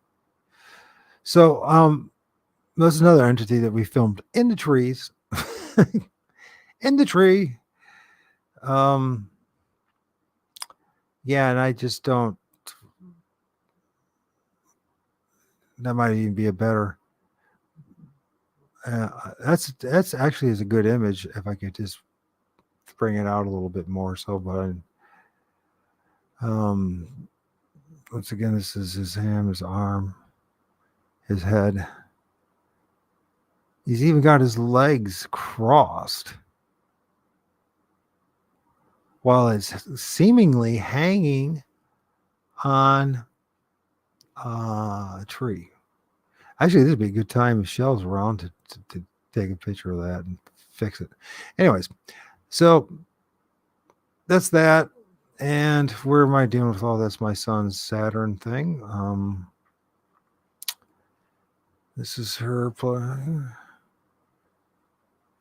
So there's another entity that we filmed in the trees. In the tree. Yeah, and I just don't. That might even be a better. That's actually is a good image if I could just bring it out a little bit more. So, but once again, this is his hand, his arm, his head. He's even got his legs crossed while it's seemingly hanging on a tree. Actually, this would be a good time if Shell's around to take a picture of that and fix it. Anyways, so that's that. And where am I dealing with all this? My son's Saturn thing. This is her plan.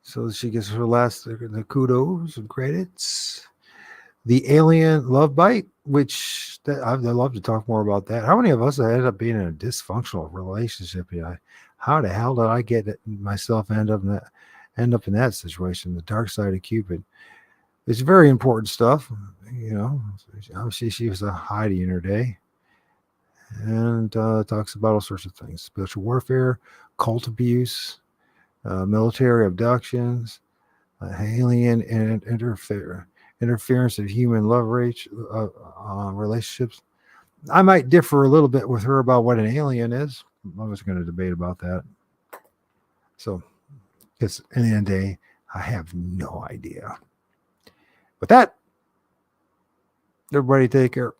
So she gets her last the kudos and credits. The alien love bite, which I'd love to talk more about that. How many of us ended up being in a dysfunctional relationship? How the hell did I get myself end up in that situation? The dark side of Cupid. It's very important stuff. Obviously she was a Heidi in her day, and talks about all sorts of things: spiritual warfare, cult abuse, military abductions, alien and interference of human love relationships. I might differ a little bit with her about what an alien is. I was going to debate about that. So, because in the end of the day, I have no idea. With that, everybody take care.